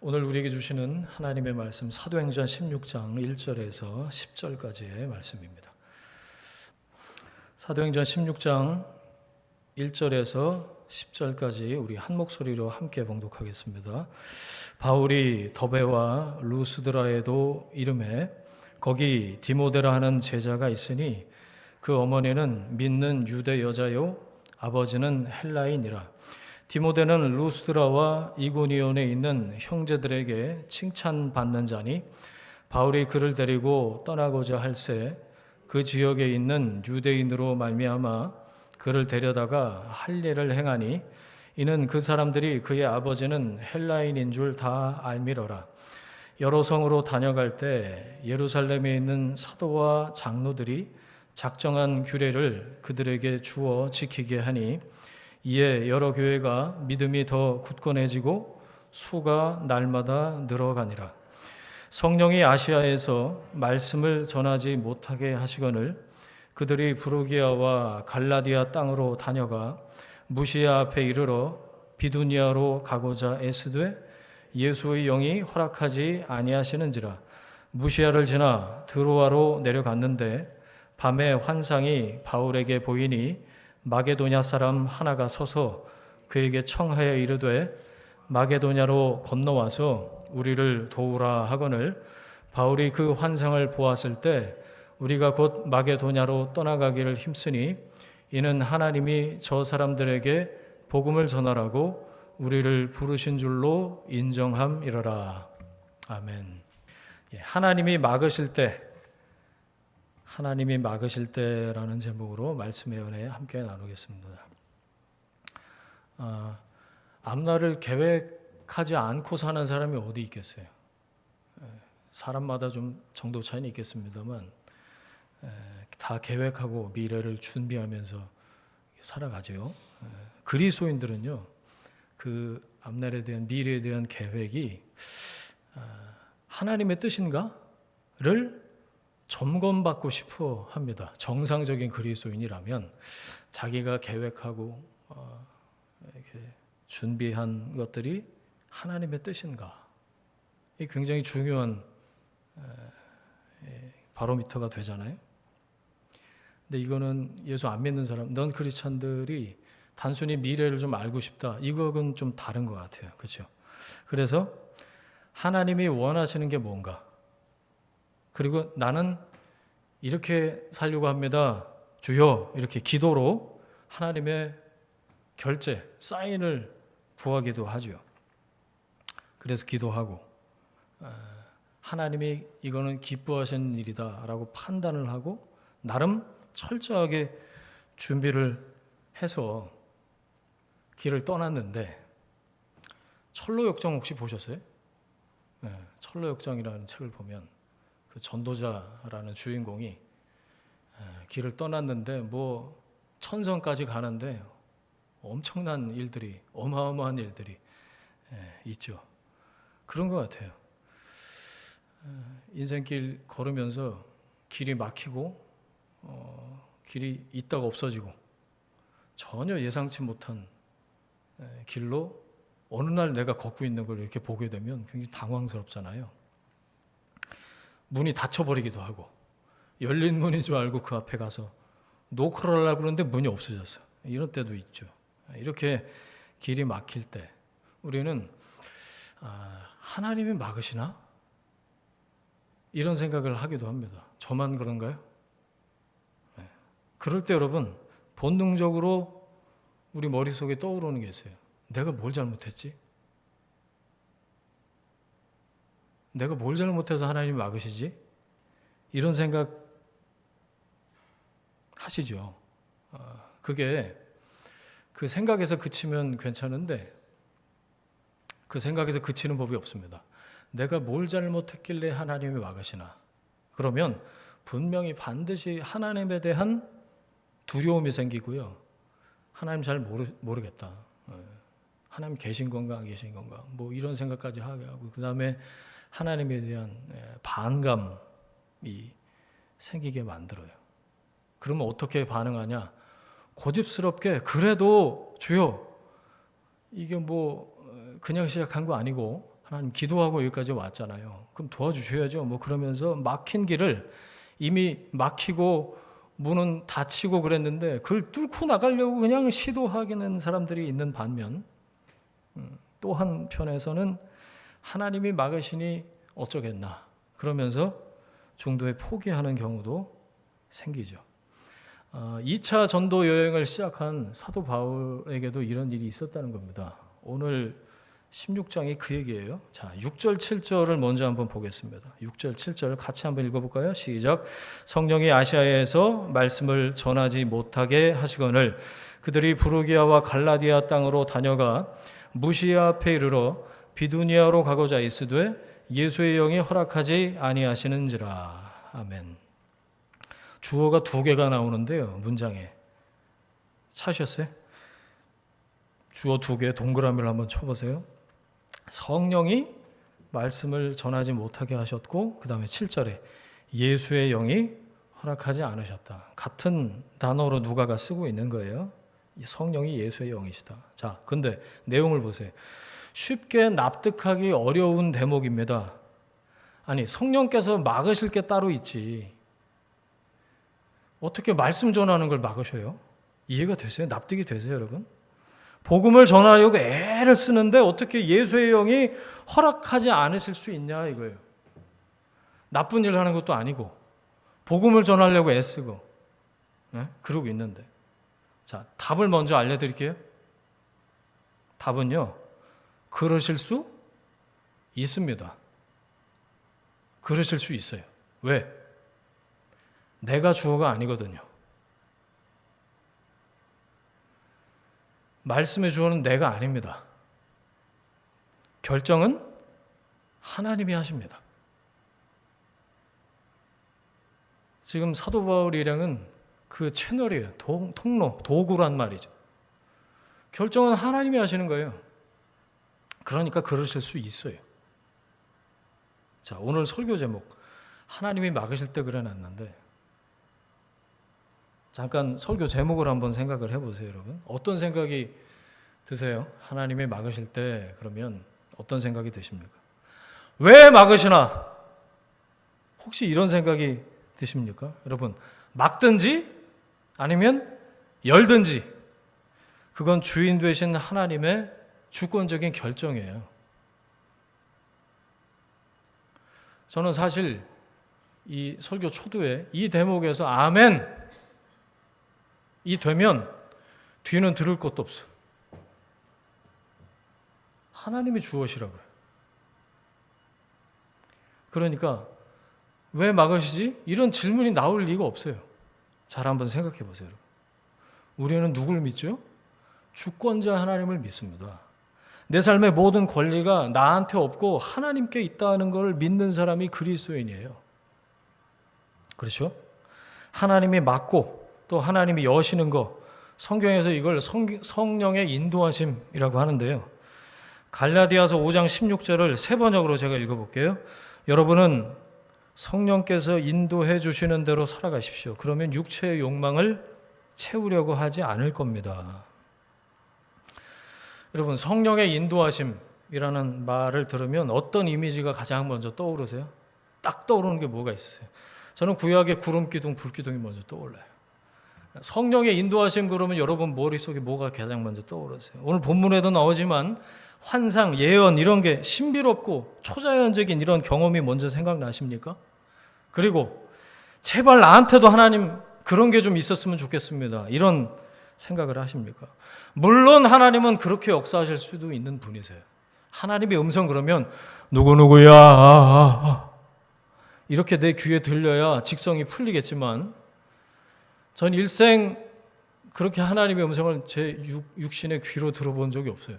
오늘 우리에게 주시는 하나님의 말씀 사도행전 16장 1절에서 10절까지의 말씀입니다. 사도행전 16장 1절에서 10절까지 우리 한 목소리로 함께 봉독하겠습니다. 바울이 더베와 루스드라에도 이름에 거기 디모데라 하는 제자가 있으니 그 어머니는 믿는 유대 여자요 아버지는 헬라인이라. 디모데는 루스드라와 이고니온에 있는 형제들에게 칭찬받는 자니 바울이 그를 데리고 떠나고자 할새 그 지역에 있는 유대인으로 말미암아 그를 데려다가 할례를 행하니 이는 그 사람들이 그의 아버지는 헬라인인 줄 다 알미러라. 여러 성으로 다녀갈 때 예루살렘에 있는 사도와 장로들이 작정한 규례를 그들에게 주어 지키게 하니 이에 여러 교회가 믿음이 더 굳건해지고 수가 날마다 늘어가니라. 성령이 아시아에서 말씀을 전하지 못하게 하시거늘 그들이 부르기아와 갈라디아 땅으로 다녀가 무시아 앞에 이르러 비두니아로 가고자 애쓰되 예수의 영이 허락하지 아니하시는지라. 무시아를 지나 드로아로 내려갔는데 밤에 환상이 바울에게 보이니 마게도냐 사람 하나가 서서 그에게 청하여 이르되 마게도냐로 건너와서 우리를 도우라 하거늘 바울이 그 환상을 보았을 때 우리가 곧 마게도냐로 떠나가기를 힘쓰니 이는 하나님이 저 사람들에게 복음을 전하라고 우리를 부르신 줄로 인정함이러라. 아멘. 하나님이 막으실 때라는 제목으로 말씀의 은혜 함께 나누겠습니다. 앞날을 계획하지 않고 사는 사람이 어디 있겠어요? 사람마다 좀 정도 차이는 있겠습니다만 다 계획하고 미래를 준비하면서 살아가죠. 그리스도인들은요, 그 앞날에 대한 미래에 대한 계획이 하나님의 뜻인가를 점검받고 싶어 합니다. 정상적인 그리스도인이라면 자기가 계획하고 이렇게 준비한 것들이 하나님의 뜻인가? 이 굉장히 중요한 바로미터가 되잖아요. 근데 이거는 예수 안 믿는 사람, 넌 크리스찬들이 단순히 미래를 좀 알고 싶다. 이거는 좀 다른 것 같아요. 그렇죠? 그래서 하나님이 원하시는 게 뭔가? 그리고 나는 이렇게 살려고 합니다. 주여, 이렇게 기도로 하나님의 결제, 사인을 구하기도 하죠. 그래서 기도하고 하나님이 이거는 기뻐하시는 일이다라고 판단을 하고 나름 철저하게 준비를 해서 길을 떠났는데 철로역정 혹시 보셨어요? 네, 철로역정이라는 책을 보면 그 전도자라는 주인공이 길을 떠났는데 뭐 천성까지 가는데 엄청난 일들이, 어마어마한 일들이 있죠. 그런 것 같아요. 인생길 걸으면서 길이 막히고 길이 있다가 없어지고 전혀 예상치 못한 길로 어느 날 내가 걷고 있는 걸 이렇게 보게 되면 굉장히 당황스럽잖아요. 문이 닫혀버리기도 하고 열린 문인 줄 알고 그 앞에 가서 노크를 하려고 그러는데 문이 없어졌어. 이런 때도 있죠. 이렇게 길이 막힐 때 우리는 하나님이 막으시나? 이런 생각을 하기도 합니다. 저만 그런가요? 네. 그럴 때 여러분 본능적으로 우리 머릿속에 떠오르는 게 있어요. 내가 뭘 잘못했지? 내가 뭘 잘못해서 하나님이 막으시지? 이런 생각 하시죠. 그게 그 생각에서 그치면 괜찮은데 그 생각에서 그치는 법이 없습니다. 내가 뭘 잘못했길래 하나님이 막으시나? 그러면 분명히 반드시 하나님에 대한 두려움이 생기고요. 하나님 잘 모르겠다. 하나님 계신 건가 안 계신 건가? 뭐 이런 생각까지 하게 하고 그 다음에 하나님에 대한 반감이 생기게 만들어요. 그러면 어떻게 반응하냐? 고집스럽게 그래도 주여 이게 뭐 그냥 시작한 거 아니고 하나님 기도하고 여기까지 왔잖아요. 그럼 도와주셔야죠. 뭐 그러면서 막힌 길을 이미 막히고 문은 닫히고 그랬는데 그걸 뚫고 나가려고 그냥 시도하는 사람들이 있는 반면 또 한편에서는 하나님이 막으시니 어쩌겠나 그러면서 중도에 포기하는 경우도 생기죠. 2차 전도 여행을 시작한 사도 바울에게도 이런 일이 있었다는 겁니다. 오늘 16장이 그 얘기예요. 자, 6절 7절을 먼저 한번 보겠습니다. 6절 7절 같이 한번 읽어볼까요? 시작. 성령이 아시아에서 말씀을 전하지 못하게 하시거늘 그들이 부르기아와 갈라디아 땅으로 다녀가 무시아 앞에 이르러 비두니아로 가고자 있으되 예수의 영이 허락하지 아니하시는지라. 아멘. 주어가 두 개가 나오는데요. 문장에 찾으셨어요? 주어 두 개 동그라미를 한번 쳐보세요. 성령이 말씀을 전하지 못하게 하셨고 그 다음에 7절에 예수의 영이 허락하지 않으셨다. 같은 단어로 누가가 쓰고 있는 거예요. 성령이 예수의 영이시다. 자, 근데 내용을 보세요. 쉽게 납득하기 어려운 대목입니다. 아니, 성령께서 막으실 게 따로 있지. 어떻게 말씀 전하는 걸 막으셔요? 이해가 되세요? 납득이 되세요, 여러분? 복음을 전하려고 애를 쓰는데 어떻게 예수의 영이 허락하지 않으실 수 있냐 이거예요. 나쁜 일을 하는 것도 아니고 복음을 전하려고 애쓰고 그러고 있는데 자, 답을 먼저 알려드릴게요. 답은요. 그러실 수 있습니다. 그러실 수 있어요. 왜? 내가 주어가 아니거든요. 말씀의 주어는 내가 아닙니다. 결정은 하나님이 하십니다. 지금 사도 바울 일행은 그 채널이에요. 통로, 도구란 말이죠. 결정은 하나님이 하시는 거예요. 그러니까 그러실 수 있어요. 자, 오늘 설교 제목 하나님이 막으실 때 그래놨는데 잠깐 설교 제목을 한번 생각을 해보세요, 여러분. 어떤 생각이 드세요? 하나님이 막으실 때 그러면 어떤 생각이 드십니까? 왜 막으시나? 혹시 이런 생각이 드십니까? 여러분, 막든지 아니면 열든지 그건 주인 되신 하나님의 주권적인 결정이에요. 저는 사실 이 설교 초두에 이 대목에서 아멘 이 되면 뒤는 들을 것도 없어. 하나님이 주어시라고요. 그러니까 왜 막으시지? 이런 질문이 나올 리가 없어요. 잘 한번 생각해 보세요. 우리는 누굴 믿죠? 주권자 하나님을 믿습니다. 내 삶의 모든 권리가 나한테 없고 하나님께 있다는 걸 믿는 사람이 그리스도인이에요. 그렇죠? 하나님이 막고 또 하나님이 여시는 거, 성경에서 이걸 성령의 인도하심이라고 하는데요. 갈라디아서 5장 16절을 세 번역으로 제가 읽어볼게요. 여러분은 성령께서 인도해 주시는 대로 살아가십시오. 그러면 육체의 욕망을 채우려고 하지 않을 겁니다. 여러분, 성령의 인도하심이라는 말을 들으면 어떤 이미지가 가장 먼저 떠오르세요? 딱 떠오르는 게 뭐가 있으세요? 저는 구약의 구름기둥, 불기둥이 먼저 떠올라요. 성령의 인도하심 그러면 여러분 머릿속에 뭐가 가장 먼저 떠오르세요? 오늘 본문에도 나오지만 환상, 예언 이런 게 신비롭고 초자연적인 이런 경험이 먼저 생각나십니까? 그리고 제발 나한테도 하나님 그런 게 좀 있었으면 좋겠습니다. 이런 생각을 하십니까? 물론 하나님은 그렇게 역사하실 수도 있는 분이세요. 하나님의 음성 그러면 누구누구야 이렇게 내 귀에 들려야 직성이 풀리겠지만 전 일생 그렇게 하나님의 음성을 제 육신의 귀로 들어본 적이 없어요.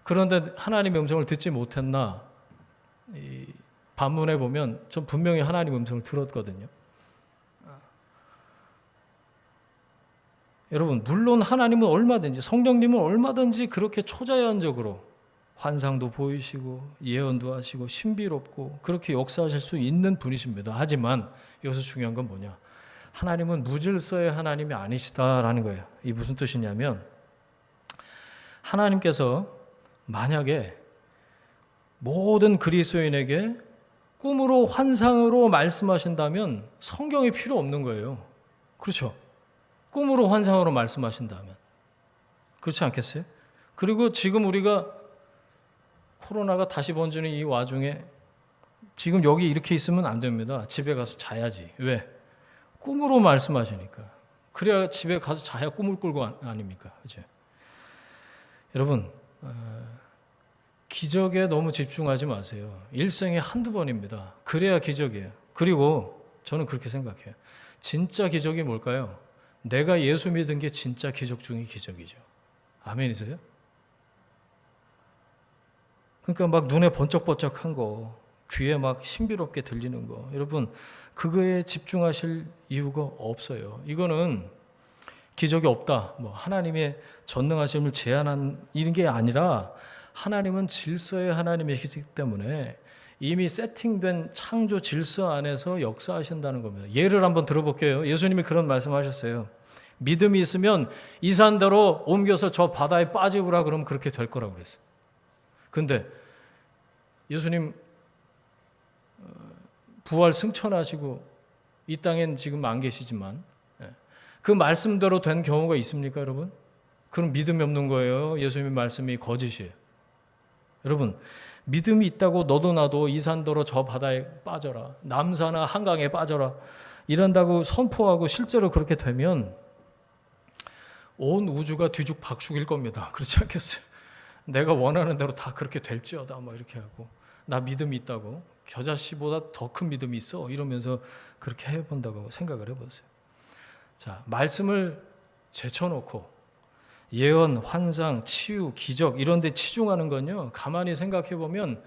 그런데 하나님의 음성을 듣지 못했나 반문에 보면 전 분명히 하나님의 음성을 들었거든요. 여러분, 물론 하나님은 얼마든지, 성령님은 얼마든지 그렇게 초자연적으로 환상도 보이시고 예언도 하시고 신비롭고 그렇게 역사하실 수 있는 분이십니다. 하지만 여기서 중요한 건 뭐냐? 하나님은 무질서의 하나님이 아니시다라는 거예요. 이 무슨 뜻이냐면 하나님께서 만약에 모든 그리스도인에게 꿈으로 환상으로 말씀하신다면 성경이 필요 없는 거예요. 그렇죠? 꿈으로 환상으로 말씀하신다면. 그렇지 않겠어요? 그리고 지금 우리가 코로나가 다시 번지는 이 와중에 지금 여기 이렇게 있으면 안 됩니다. 집에 가서 자야지. 왜? 꿈으로 말씀하시니까. 그래야 집에 가서 자야 꿈을 꿀고 아닙니까? 그죠? 여러분, 기적에 너무 집중하지 마세요. 일생에 한두 번입니다. 그래야 기적이에요. 그리고 저는 그렇게 생각해요. 진짜 기적이 뭘까요? 내가 예수 믿은 게 진짜 기적 중의 기적이죠. 아멘이세요? 그러니까 막 눈에 번쩍번쩍한 거, 귀에 막 신비롭게 들리는 거, 여러분 그거에 집중하실 이유가 없어요. 이거는 기적이 없다, 뭐 하나님의 전능하심을 제한한 이런 게 아니라 하나님은 질서의 하나님이시기 때문에 이미 세팅된 창조 질서 안에서 역사하신다는 겁니다. 예를 한번 들어볼게요. 예수님이 그런 말씀하셨어요. 믿음이 있으면 이 산대로 옮겨서 저 바다에 빠지구라 그러면 그렇게 될 거라고 그랬어요. 근데 예수님 부활 승천하시고 이 땅엔 지금 안 계시지만 그 말씀대로 된 경우가 있습니까, 여러분? 그럼 믿음이 없는 거예요. 예수님의 말씀이 거짓이에요. 여러분, 믿음이 있다고 너도 나도 이 산도로 저 바다에 빠져라, 남산나 한강에 빠져라 이런다고 선포하고 실제로 그렇게 되면 온 우주가 뒤죽박죽일 겁니다. 그렇지 않겠어요? 내가 원하는 대로 다 그렇게 될지어다 뭐 이렇게 하고, 나 믿음이 있다고, 겨자씨보다 더 큰 믿음이 있어 이러면서 그렇게 해본다고 생각을 해보세요. 자, 말씀을 제쳐놓고 예언, 환상, 치유, 기적 이런 데 치중하는 건요, 가만히 생각해 보면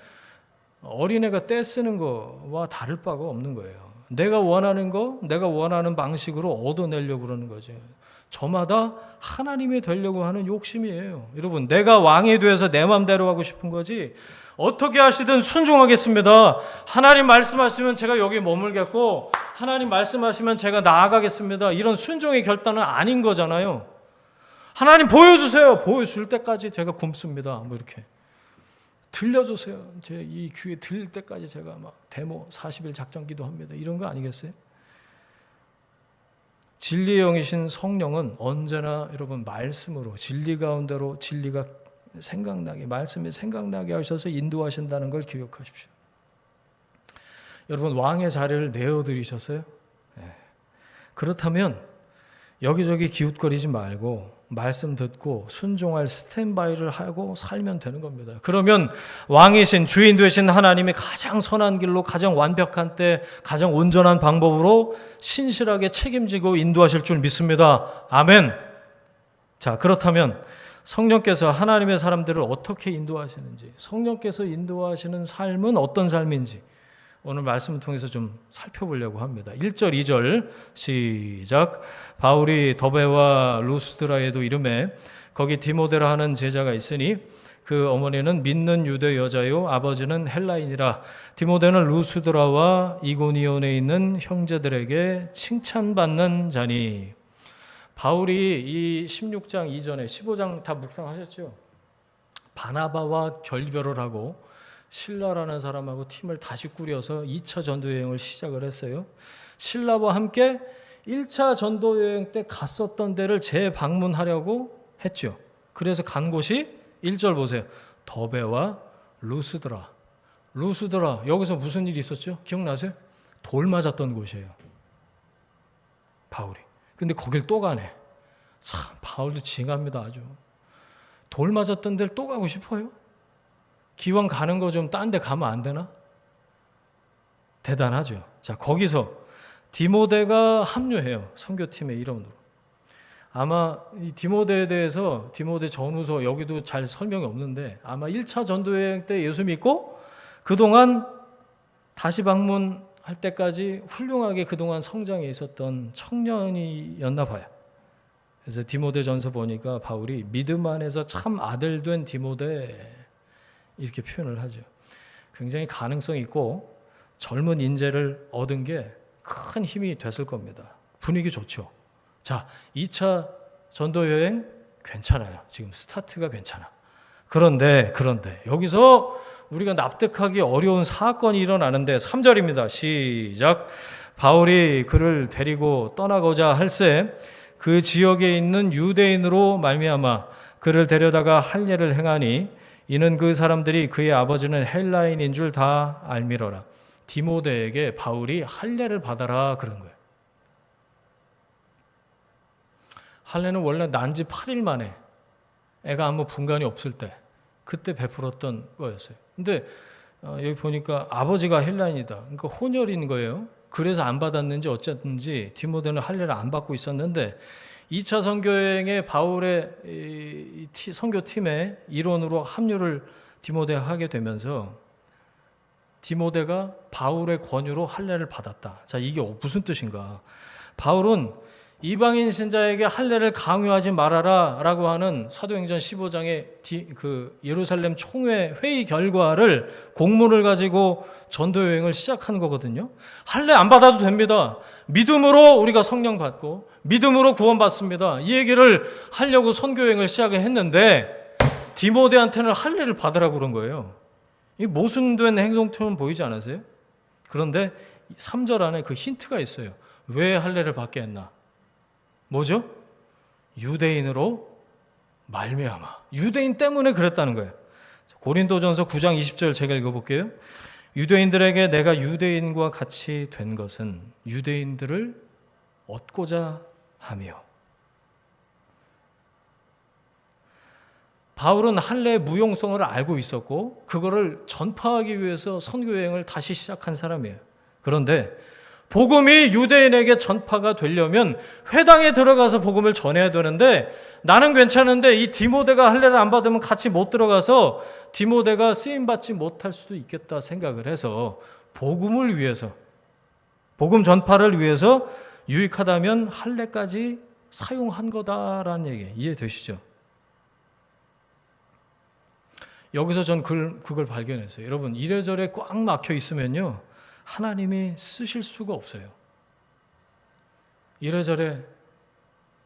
어린애가 떼 쓰는 거와 다를 바가 없는 거예요. 내가 원하는 거, 내가 원하는 방식으로 얻어내려고 그러는 거죠. 저마다 하나님이 되려고 하는 욕심이에요. 여러분, 내가 왕이 돼서 내 마음대로 하고 싶은 거지 어떻게 하시든 순종하겠습니다. 하나님 말씀하시면 제가 여기 머물겠고 하나님 말씀하시면 제가 나아가겠습니다. 이런 순종의 결단은 아닌 거잖아요. 하나님 보여주세요. 보여줄 때까지 제가 굶습니다. 뭐 이렇게 들려주세요. 제 이 귀에 들릴 때까지 제가 막 데모 40일 작전 기도합니다. 이런 거 아니겠어요? 진리의 영이신 성령은 언제나 여러분 말씀으로 진리 가운데로 진리가 생각나게, 말씀이 생각나게 하셔서 인도하신다는 걸 기억하십시오. 여러분, 왕의 자리를 내어드리셨어요? 네. 그렇다면 여기저기 기웃거리지 말고 말씀 듣고 순종할 스탠바이를 하고 살면 되는 겁니다. 그러면 왕이신 주인 되신 하나님이 가장 선한 길로, 가장 완벽한 때, 가장 온전한 방법으로 신실하게 책임지고 인도하실 줄 믿습니다. 아멘. 자, 그렇다면 성령께서 하나님의 사람들을 어떻게 인도하시는지, 성령께서 인도하시는 삶은 어떤 삶인지 오늘 말씀을 통해서 좀 살펴보려고 합니다. 1절, 2절 시작. 바울이 더베와 루스드라에도 이름에 거기 디모데라 하는 제자가 있으니 그 어머니는 믿는 유대 여자요 아버지는 헬라인이라. 디모데는 루스드라와 이고니온에 있는 형제들에게 칭찬받는 자니. 바울이 이 16장 이전에 15장 다 묵상하셨죠? 바나바와 결별을 하고 실라라는 사람하고 팀을 다시 꾸려서 2차 전도여행을 시작을 했어요. 실라와 함께 1차 전도여행 때 갔었던 데를 재방문하려고 했죠. 그래서 간 곳이 1절 보세요. 더베와 루스드라. 루스드라, 여기서 무슨 일이 있었죠? 기억나세요? 돌 맞았던 곳이에요. 바울이. 근데 거길 또 가네. 참, 바울도 징합니다, 아주. 돌 맞았던 데를 또 가고 싶어요? 기왕 가는 거 좀 딴 데 가면 안 되나? 대단하죠. 자, 거기서 디모데가 합류해요. 선교팀의 일원으로. 아마 이 디모데에 대해서 디모데 전후서 여기도 잘 설명이 없는데 아마 1차 전도여행 때 예수 믿고 그동안 다시 방문할 때까지 훌륭하게 그동안 성장해 있었던 청년이었나 봐요. 그래서 디모데 전서 보니까 바울이 믿음 안에서 참 아들 된 디모데 이렇게 표현을 하죠. 굉장히 가능성 있고 젊은 인재를 얻은 게 큰 힘이 됐을 겁니다. 분위기 좋죠. 자, 2차 전도 여행 괜찮아요. 지금 스타트가 괜찮아. 그런데 여기서 우리가 납득하기 어려운 사건이 일어나는데 3절입니다. 시작. 바울이 그를 데리고 떠나고자 할새 그 지역에 있는 유대인으로 말미암아 그를 데려다가 할례를 행하니 이는 그 사람들이 그의 아버지는 헬라인인 줄 다 알미러라. 디모데에게 바울이 할례를 받아라 그런 거예요. 할례는 원래 난 지 8일 만에 애가 아무 분간이 없을 때 그때 베풀었던 거였어요. 근데 여기 보니까 아버지가 헬라인이다. 그러니까 혼혈인 거예요. 그래서 안 받았는지 어쨌든지 디모데는 할례를 안 받고 있었는데 2차 선교여행에 바울의 선교팀의 일원으로 합류를 디모데가 하게 되면서 디모데가 바울의 권유로 할례를 받았다. 자, 이게 무슨 뜻인가? 바울은 이방인 신자에게 할례를 강요하지 말아라 라고 하는 사도행전 15장의 그 예루살렘 총회 회의 결과를 공문을 가지고 전도 여행을 시작한 거거든요. 할례 안 받아도 됩니다. 믿음으로 우리가 성령 받고 믿음으로 구원받습니다. 이 얘기를 하려고 선교 여행을 시작을 했는데 디모데한테는 할례를 받으라고 그런 거예요. 이 모순된 행동처럼 보이지 않으세요? 그런데 3절 안에 그 힌트가 있어요. 왜 할례를 받게 했나? 뭐죠? 유대인으로 말미암아. 유대인 때문에 그랬다는 거예요. 고린도전서 9장 20절 제가 읽어볼게요. 유대인들에게 내가 유대인과 같이 된 것은 유대인들을 얻고자 하며. 바울은 할례의 무용성을 알고 있었고 그거를 전파하기 위해서 선교여행을 다시 시작한 사람이에요. 그런데 복음이 유대인에게 전파가 되려면 회당에 들어가서 복음을 전해야 되는데 나는 괜찮은데 이 디모데가 할례를 안 받으면 같이 못 들어가서 디모데가 쓰임받지 못할 수도 있겠다 생각을 해서 복음을 위해서 복음 전파를 위해서 유익하다면 할례까지 사용한 거다라는 얘기 이해되시죠? 여기서 전 그걸 발견했어요. 여러분 이래저래 꽉 막혀 있으면요 하나님이 쓰실 수가 없어요. 이래저래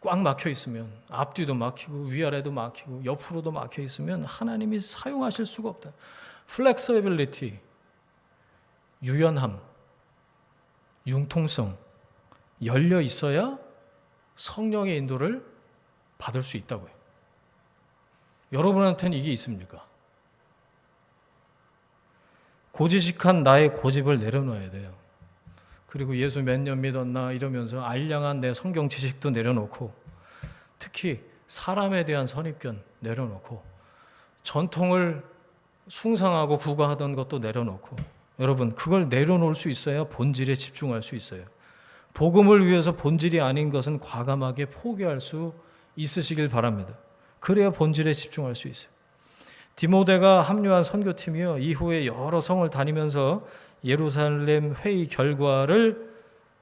꽉 막혀 있으면 앞뒤도 막히고 위아래도 막히고 옆으로도 막혀 있으면 하나님이 사용하실 수가 없다. 플렉서빌리티, 유연함, 융통성 열려 있어야 성령의 인도를 받을 수 있다고요. 여러분한테는 이게 있습니까? 고지식한 나의 고집을 내려놓아야 돼요. 그리고 예수 몇 년 믿었나 이러면서 알량한 내 성경 지식도 내려놓고 특히 사람에 대한 선입견 내려놓고 전통을 숭상하고 구가하던 것도 내려놓고 여러분 그걸 내려놓을 수 있어야 본질에 집중할 수 있어요. 복음을 위해서 본질이 아닌 것은 과감하게 포기할 수 있으시길 바랍니다. 그래야 본질에 집중할 수 있어요. 디모데가 합류한 선교팀이요 이후에 여러 성을 다니면서 예루살렘 회의 결과를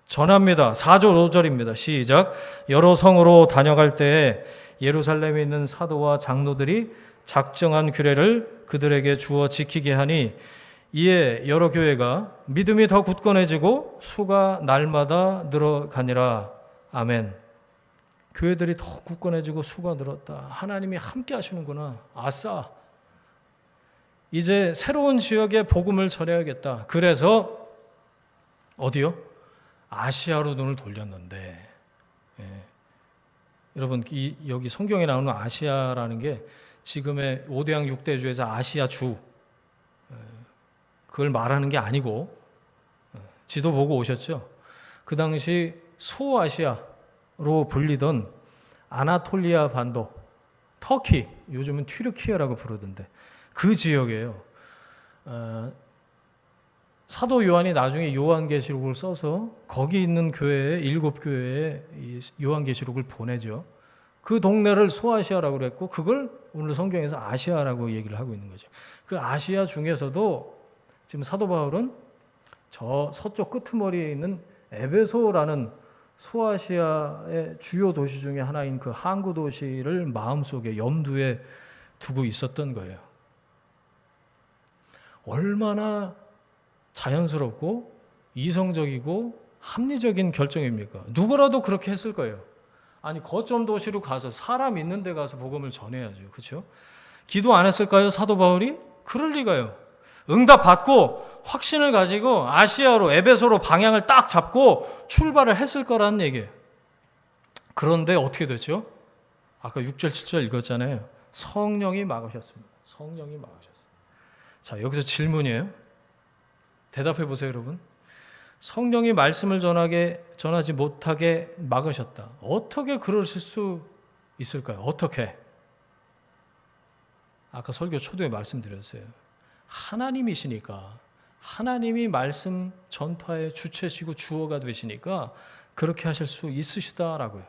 전합니다. 4절 5절입니다. 시작. 여러 성으로 다녀갈 때에 예루살렘에 있는 사도와 장로들이 작정한 규례를 그들에게 주어 지키게 하니 이에 여러 교회가 믿음이 더 굳건해지고 수가 날마다 늘어가니라. 아멘. 교회들이 더 굳건해지고 수가 늘었다. 하나님이 함께 하시는구나. 아싸. 이제 새로운 지역에 복음을 전해야겠다. 그래서 어디요? 아시아로 눈을 돌렸는데 여러분 여기 성경에 나오는 아시아라는 게 지금의 5대양 6대주에서 아시아주 그걸 말하는 게 아니고 지도 보고 오셨죠? 그 당시 소아시아로 불리던 아나톨리아 반도 터키 요즘은 튀르키예라고 부르던데 그 지역이에요. 사도 요한이 나중에 요한계시록을 써서 거기 있는 교회에 7교회에 요한계시록을 보내죠. 그 동네를 소아시아라고 그랬고 그걸 오늘 성경에서 아시아라고 얘기를 하고 있는 거죠. 그 아시아 중에서도 지금 사도 바울은 저 서쪽 끄트머리에 있는 에베소라는 소아시아의 주요 도시 중에 하나인 그 항구 도시를 마음속에 염두에 두고 있었던 거예요. 얼마나 자연스럽고 이성적이고 합리적인 결정입니까? 누구라도 그렇게 했을 거예요. 아니 거점 도시로 가서 사람 있는 데 가서 복음을 전해야죠. 그렇죠? 기도 안 했을까요? 사도 바울이? 그럴 리가요. 응답 받고 확신을 가지고 아시아로 에베소로 방향을 딱 잡고 출발을 했을 거라는 얘기예요. 그런데 어떻게 됐죠? 아까 6절 7절 읽었잖아요. 성령이 막으셨습니다. 성령이 막으셨어요. 자, 여기서 질문이에요. 대답해 보세요, 여러분. 성령이 말씀을 전하지 못하게 막으셨다. 어떻게 그러실 수 있을까요? 어떻게? 아까 설교 초두에 말씀드렸어요. 하나님이시니까, 하나님이 말씀 전파의 주체시고 주어가 되시니까 그렇게 하실 수 있으시다라고요.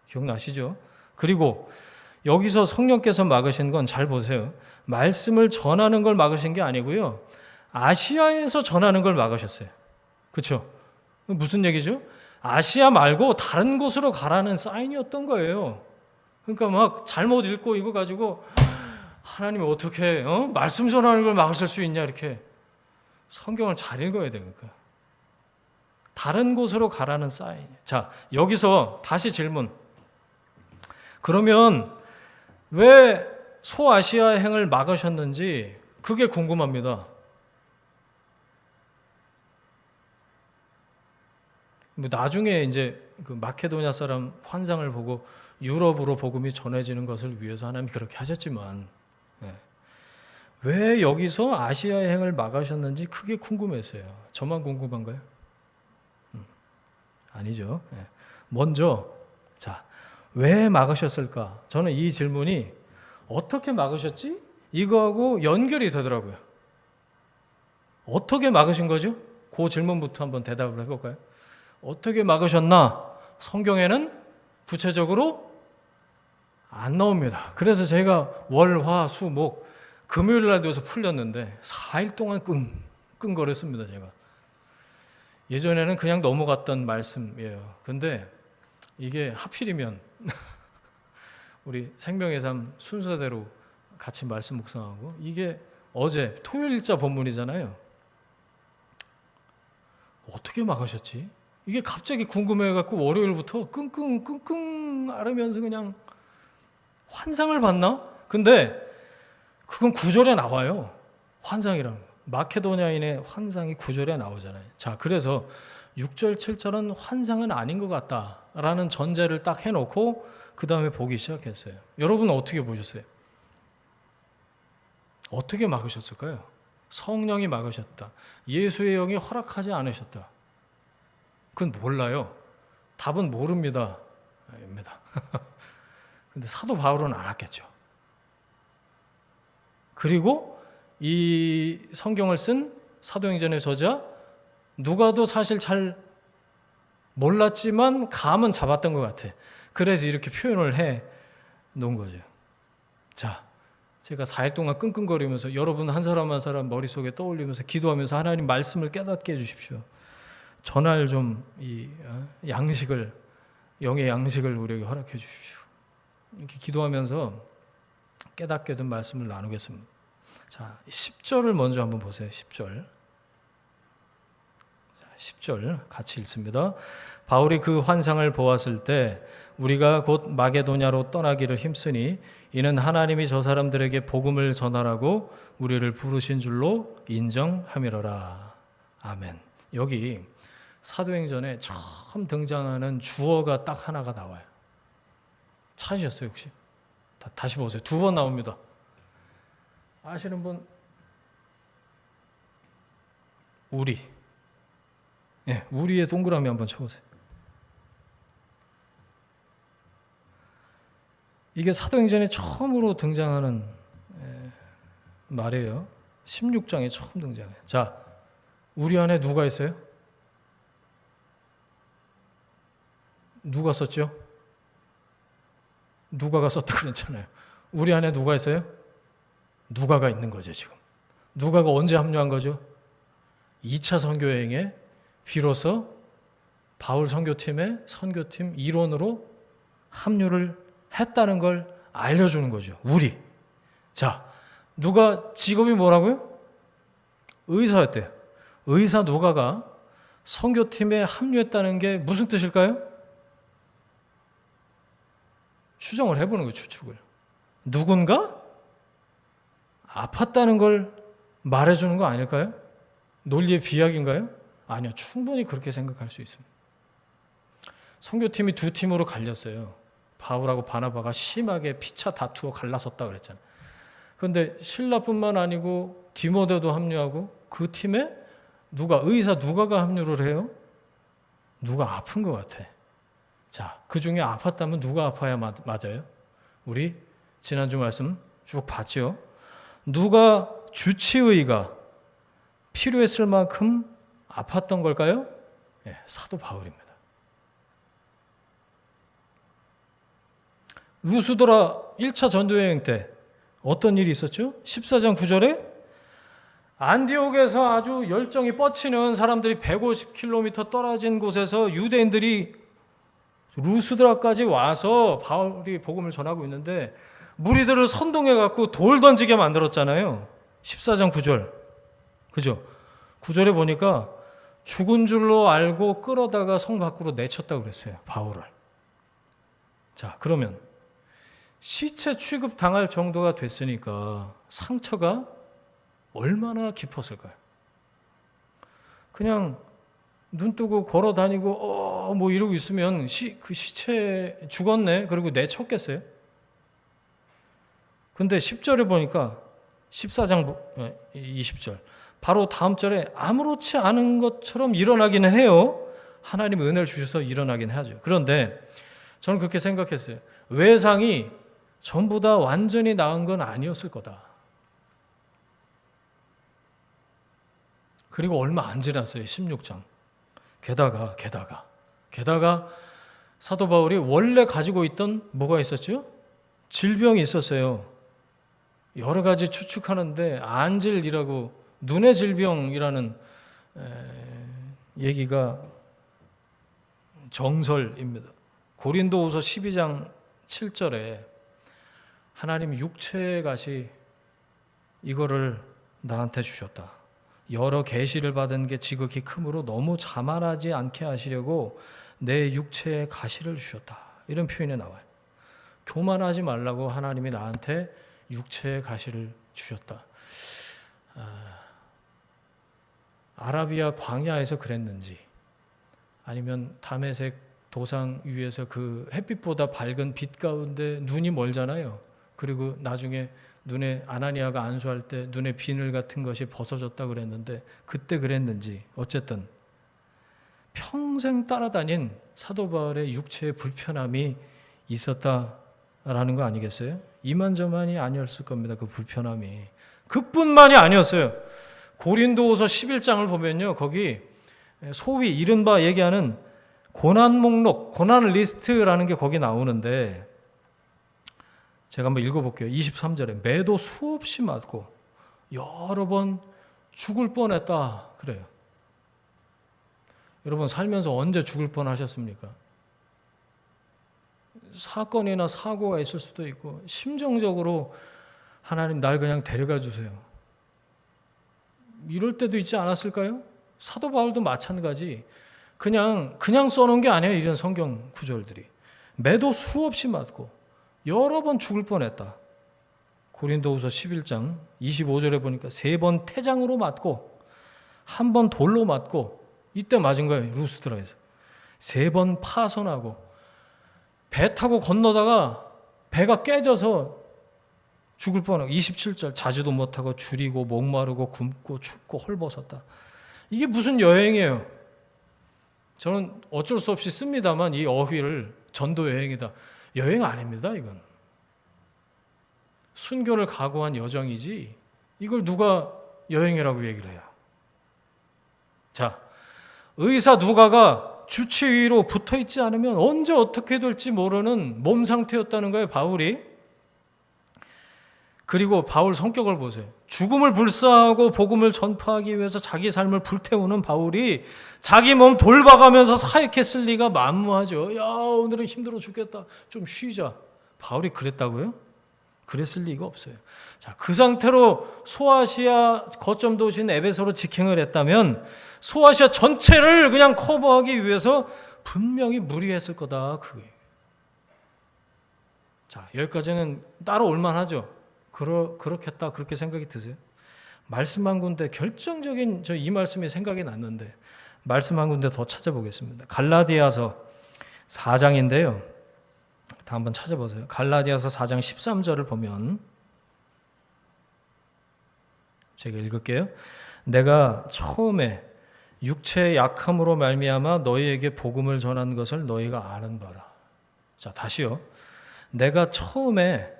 기억나시죠? 그리고 여기서 성령께서 막으신 건 잘 보세요. 말씀을 전하는 걸 막으신 게 아니고요. 아시아에서 전하는 걸 막으셨어요. 그렇죠? 무슨 얘기죠? 아시아 말고 다른 곳으로 가라는 사인이었던 거예요. 그러니까 막 잘못 읽고 이거 가지고 하나님이 어떻게 말씀 전하는 걸 막으실 수 있냐 이렇게 성경을 잘 읽어야 되니까. 다른 곳으로 가라는 사인. 자, 여기서 다시 질문. 그러면 왜 소아시아 행을 막으셨는지 그게 궁금합니다. 나중에 이제 그 마케도냐 사람 환상을 보고 유럽으로 복음이 전해지는 것을 위해서 하나님이 그렇게 하셨지만 왜 여기서 아시아의 행을 막으셨는지 크게 궁금했어요. 저만 궁금한가요? 아니죠. 먼저 자, 왜 막으셨을까? 저는 이 질문이 어떻게 막으셨지? 이거하고 연결이 되더라고요. 어떻게 막으신 거죠? 그 질문부터 한번 대답을 해볼까요? 어떻게 막으셨나? 성경에는 구체적으로 안 나옵니다. 그래서 제가 월, 화, 수, 목 금요일 날 돼서 풀렸는데 4일 동안 끙끙거렸습니다. 제가 예전에는 그냥 넘어갔던 말씀이에요. 근데 이게 하필이면 우리 생명의 삶 순서대로 같이 말씀 묵상하고 이게 어제 토요일자 본문이잖아요. 어떻게 막으셨지? 이게 갑자기 궁금해갖고 월요일부터 끙끙 앓으면서 그냥 환상을 봤나? 근데 그건 9절에 나와요. 환상이랑 마케도냐인의 환상이 9절에 나오잖아요. 자, 그래서 6절 7절은 환상은 아닌 것 같다라는 전제를 딱 해놓고 그 다음에 보기 시작했어요. 여러분은 어떻게 보셨어요? 어떻게 막으셨을까요? 성령이 막으셨다. 예수의 영이 허락하지 않으셨다. 그건 몰라요. 답은 모릅니다. 입니다. 근데 사도 바울은 알았겠죠. 그리고 이 성경을 쓴 사도행전의 저자 누가도 사실 잘 몰랐지만 감은 잡았던 것 같아. 그래서 이렇게 표현을 해 놓은 거죠. 자, 제가 4일 동안 끙끙거리면서 여러분 한 사람 한 사람 머릿속에 떠올리면서 기도하면서 하나님 말씀을 깨닫게 해주십시오. 전할 좀 이 양식을 영의 양식을 우리에게 허락해 주십시오. 이렇게 기도하면서 깨닫게 된 말씀을 나누겠습니다. 자, 10절을 먼저 한번 보세요. 10절. 자, 10절 같이 읽습니다. 바울이 그 환상을 보았을 때 우리가 곧 마게도냐로 떠나기를 힘쓰니 이는 하나님이 저 사람들에게 복음을 전하라고 우리를 부르신 줄로 인정함이로라. 아멘. 여기 사도행전에 처음 등장하는 주어가 딱 하나가 나와요. 찾으셨어요 혹시? 다시 보세요. 2번 나옵니다. 아시는 분? 우리. 우리의 동그라미 한번 쳐보세요. 이게 사도행전에 처음으로 등장하는 말이에요. 16장에 처음 등장해요. 자, 우리 안에 누가 있어요? 누가 썼죠? 누가가 썼다고 그랬잖아요. 우리 안에 누가 있어요? 누가가 있는 거죠, 지금. 누가가 언제 합류한 거죠? 2차 선교여행에 비로소 바울 선교팀의 선교팀 일원으로 합류를 했다는 걸 알려주는 거죠. 우리. 자, 누가 직업이 뭐라고요? 의사였대요. 의사 누가가 선교팀에 합류했다는 게 무슨 뜻일까요? 추정을 해보는 거예요. 추측을. 누군가 아팠다는 걸 말해주는 거 아닐까요? 논리의 비약인가요? 아니요. 충분히 그렇게 생각할 수 있습니다. 선교팀이 두 팀으로 갈렸어요. 바울하고 바나바가 심하게 피차 다투어 갈라섰다 그랬잖아요. 그런데 실라뿐만 아니고 디모데도 합류하고 그 팀에 의사 누가가 합류를 해요? 누가 아픈 것 같아. 자, 그 중에 아팠다면 누가 아파야 맞아요? 우리 지난주 말씀 쭉 봤죠. 누가 주치의가 필요했을 만큼 아팠던 걸까요? 네, 사도 바울입니다. 루스드라 1차 전도여행 때 어떤 일이 있었죠? 14장 9절에 안디옥에서 아주 열정이 뻗치는 사람들이 150km 떨어진 곳에서 유대인들이 루스드라까지 와서 바울이 복음을 전하고 있는데 무리들을 선동해 갖고 돌 던지게 만들었잖아요. 14장 9절. 그죠? 9절에 보니까 죽은 줄로 알고 끌어다가 성 밖으로 내쳤다고 그랬어요. 바울을. 자, 그러면 시체 취급 당할 정도가 됐으니까 상처가 얼마나 깊었을까요? 그냥 눈 뜨고 걸어 다니고 뭐 이러고 있으면 그 시체 죽었네 그리고 내쳤겠어요? 근데 10절에 보니까 14장 20절 바로 다음 절에 아무렇지 않은 것처럼 일어나기는 해요. 하나님 은혜를 주셔서 일어나긴 하죠. 그런데 저는 그렇게 생각했어요. 외상이 전부 다 완전히 나은 건 아니었을 거다. 그리고 얼마 안 지났어요. 16장. 게다가 사도 바울이 원래 가지고 있던 뭐가 있었죠? 질병이 있었어요. 여러 가지 추측하는데 안질이라고 눈의 질병이라는 얘기가 정설입니다. 고린도후서 12장 7절에 하나님 육체의 가시 이거를 나한테 주셨다. 여러 계시를 받은 게 지극히 크므로 너무 자만하지 않게 하시려고 내 육체의 가시를 주셨다. 이런 표현이 나와요. 교만하지 말라고 하나님이 나한테 육체의 가시를 주셨다. 아라비아 광야에서 그랬는지 아니면 다메섹 도상 위에서 그 햇빛보다 밝은 빛 가운데 눈이 멀잖아요. 그리고 나중에 눈에 아나니아가 안수할 때 눈에 비늘 같은 것이 벗어졌다 그랬는데 그때 그랬는지 어쨌든 평생 따라다닌 사도 바울의 육체의 불편함이 있었다라는 거 아니겠어요? 이만저만이 아니었을 겁니다. 그 불편함이. 그뿐만이 아니었어요. 고린도후서 11장을 보면요. 거기 소위 이른바 얘기하는 고난 목록, 고난 리스트라는 게 거기 나오는데 제가 한번 읽어볼게요. 23절에 매도 수없이 맞고 여러 번 죽을 뻔했다 그래요. 여러분 살면서 언제 죽을 뻔하셨습니까? 사건이나 사고가 있을 수도 있고 심정적으로 하나님 날 그냥 데려가 주세요. 이럴 때도 있지 않았을까요? 사도 바울도 마찬가지. 그냥 써놓은 게 아니에요. 이런 성경 구절들이. 매도 수없이 맞고 여러 번 죽을 뻔했다. 고린도후서 11장 25절에 보니까 3번 태장으로 맞고 1번 돌로 맞고 이때 맞은 거예요. 루스드라에서. 3번 파손하고 배 타고 건너다가 배가 깨져서 죽을 뻔하고 27절 자지도 못하고 줄이고 목마르고 굶고 춥고 헐벗었다. 이게 무슨 여행이에요? 저는 어쩔 수 없이 씁니다만 이 어휘를 전도 여행이다. 여행 아닙니다. 이건 순교를 각오한 여정이지 이걸 누가 여행이라고 얘기를 해요. 자, 의사 누가가 주치의로 붙어있지 않으면 언제 어떻게 될지 모르는 몸 상태였다는 거예요. 바울이. 그리고 바울 성격을 보세요. 죽음을 불사하고 복음을 전파하기 위해서 자기 삶을 불태우는 바울이 자기 몸 돌봐가면서 사역했을 리가 만무하죠. 야, 오늘은 힘들어 죽겠다. 좀 쉬자. 바울이 그랬다고요? 그랬을 리가 없어요. 자, 그 상태로 소아시아 거점 도시인 에베소로 직행을 했다면 소아시아 전체를 그냥 커버하기 위해서 분명히 무리했을 거다. 그게. 자, 여기까지는 따로 올만하죠. 그렇겠다 그렇게 생각이 드세요? 말씀 한 군데 결정적인 이 말씀이 생각이 났는데 말씀 한 군데 더 찾아보겠습니다. 갈라디아서 4장인데요. 다 한번 찾아보세요. 갈라디아서 4장 13절을 보면 제가 읽을게요. 내가 처음에 육체의 약함으로 말미암아 너희에게 복음을 전한 것을 너희가 아는 바라. 자, 다시요. 내가 처음에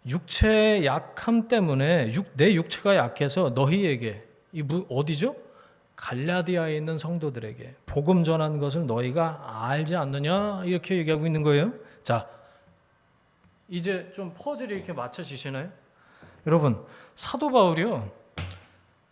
육체의 약함 때문에 내 육체가 약해서 너희에게 어디죠? 갈라디아에 있는 성도들에게 복음 전한 것을 너희가 알지 않느냐 이렇게 얘기하고 있는 거예요. 자, 이제 좀 퍼즐이 이렇게 맞춰지시나요? 여러분, 사도 바울이요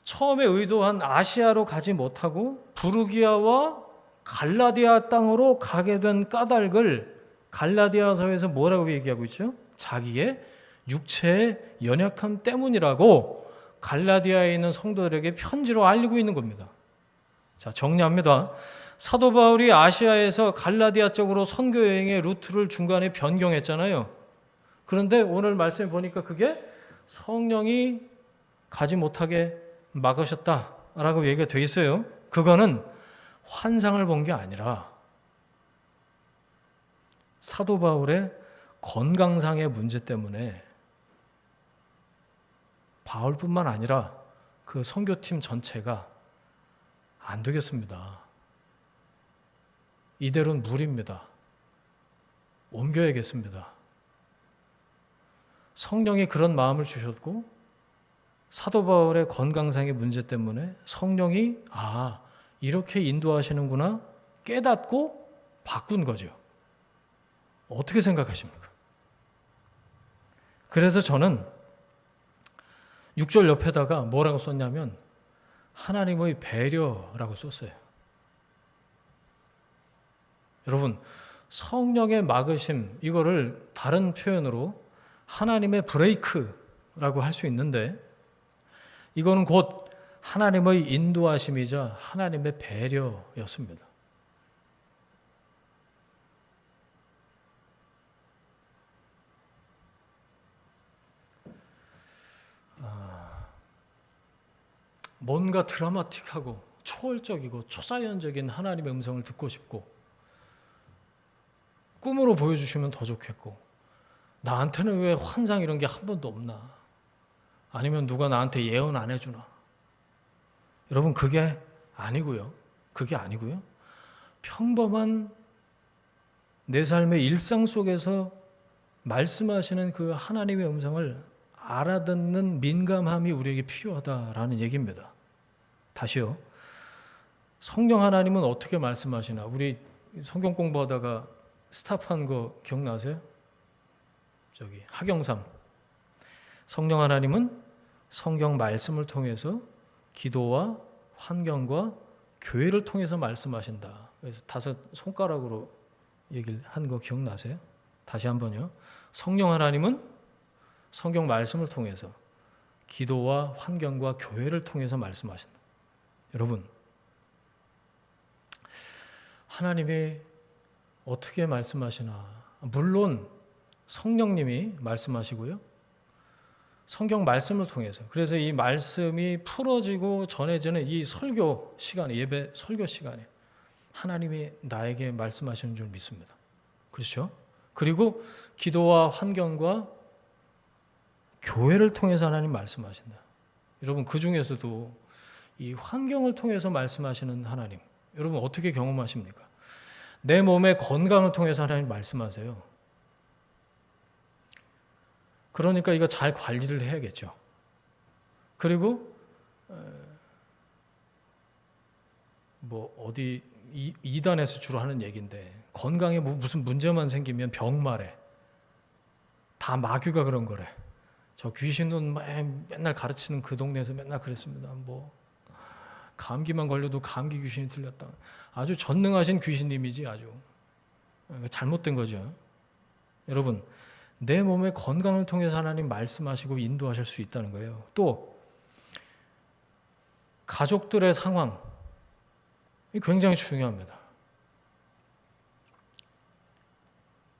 처음에 의도한 아시아로 가지 못하고 부르기아와 갈라디아 땅으로 가게 된 까닭을 갈라디아서에서 뭐라고 얘기하고 있죠? 자기의 육체의 연약함 때문이라고 갈라디아에 있는 성도들에게 편지로 알리고 있는 겁니다. 자, 정리합니다. 사도 바울이 아시아에서 갈라디아 쪽으로 선교 여행의 루트를 중간에 변경했잖아요. 그런데 오늘 말씀에 보니까 그게 성령이 가지 못하게 막으셨다라고 얘기가 돼 있어요. 그거는 환상을 본 게 아니라 사도 바울의 건강상의 문제 때문에 바울뿐만 아니라 그 선교팀 전체가 안 되겠습니다. 이대로는 무리입니다. 옮겨야겠습니다. 성령이 그런 마음을 주셨고 사도 바울의 건강상의 문제 때문에 성령이 이렇게 인도하시는구나 깨닫고 바꾼 거죠. 어떻게 생각하십니까? 그래서 저는 6절 옆에다가 뭐라고 썼냐면 하나님의 배려라고 썼어요. 여러분, 성령의 막으심 이거를 다른 표현으로 하나님의 브레이크라고 할 수 있는데 이거는 곧 하나님의 인도하심이자 하나님의 배려였습니다. 뭔가 드라마틱하고 초월적이고 초자연적인 하나님의 음성을 듣고 싶고 꿈으로 보여주시면 더 좋겠고 나한테는 왜 환상 이런 게 한 번도 없나? 아니면 누가 나한테 예언 안 해주나? 여러분 그게 아니고요. 평범한 내 삶의 일상 속에서 말씀하시는 그 하나님의 음성을 알아듣는 민감함이 우리에게 필요하다라는 얘기입니다. 다시요. 성령 하나님은 어떻게 말씀하시나? 우리 성경 공부하다가 스탑한 거 기억나세요? 하경삼. 성령 하나님은 성경 말씀을 통해서 기도와 환경과 교회를 통해서 말씀하신다. 그래서 5 손가락으로 얘기를 한 거 기억나세요? 다시 한번요. 성령 하나님은 성경 말씀을 통해서 기도와 환경과 교회를 통해서 말씀하신다. 여러분, 하나님이 어떻게 말씀하시나? 물론 성령님이 말씀하시고요. 성경 말씀을 통해서. 그래서 이 말씀이 풀어지고 전해지는 이 설교 시간에, 예배 설교 시간에 하나님이 나에게 말씀하시는 줄 믿습니다. 그렇죠? 그리고 기도와 환경과 교회를 통해서 하나님 말씀하신다. 여러분 그 중에서도 이 환경을 통해서 말씀하시는 하나님, 여러분 어떻게 경험하십니까? 내 몸의 건강을 통해서 하나님 말씀하세요. 그러니까 이거 잘 관리를 해야겠죠. 그리고 어디 이단에서 주로 하는 얘기인데 건강에 무슨 문제만 생기면 병말해. 다 마귀가 그런 거래. 저 귀신은 맨날 가르치는 그 동네에서 맨날 그랬습니다. 감기만 걸려도 감기 귀신이 들렸다. 아주 전능하신 귀신님이지 아주. 잘못된 거죠. 여러분, 내 몸의 건강을 통해서 하나님 말씀하시고 인도하실 수 있다는 거예요. 또 가족들의 상황, 굉장히 중요합니다.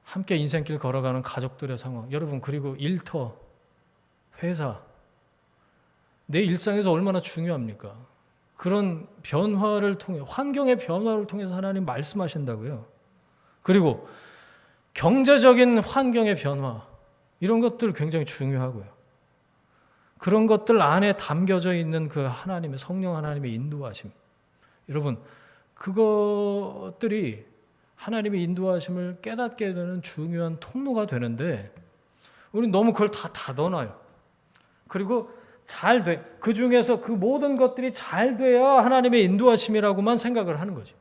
함께 인생길 걸어가는 가족들의 상황, 여러분 그리고 일터, 회사, 내 일상에서 얼마나 중요합니까? 그런 변화를 통해, 환경의 변화를 통해서 하나님 말씀하신다고요. 그리고 경제적인 환경의 변화, 이런 것들 굉장히 중요하고요. 그런 것들 안에 담겨져 있는 그 하나님의, 성령 하나님의 인도하심. 여러분, 그것들이 하나님의 인도하심을 깨닫게 되는 중요한 통로가 되는데, 우리는 너무 그걸 다 닫아놔요. 그리고 잘 돼. 그 중에서 그 모든 것들이 잘 돼야 하나님의 인도하심이라고만 생각을 하는 거죠.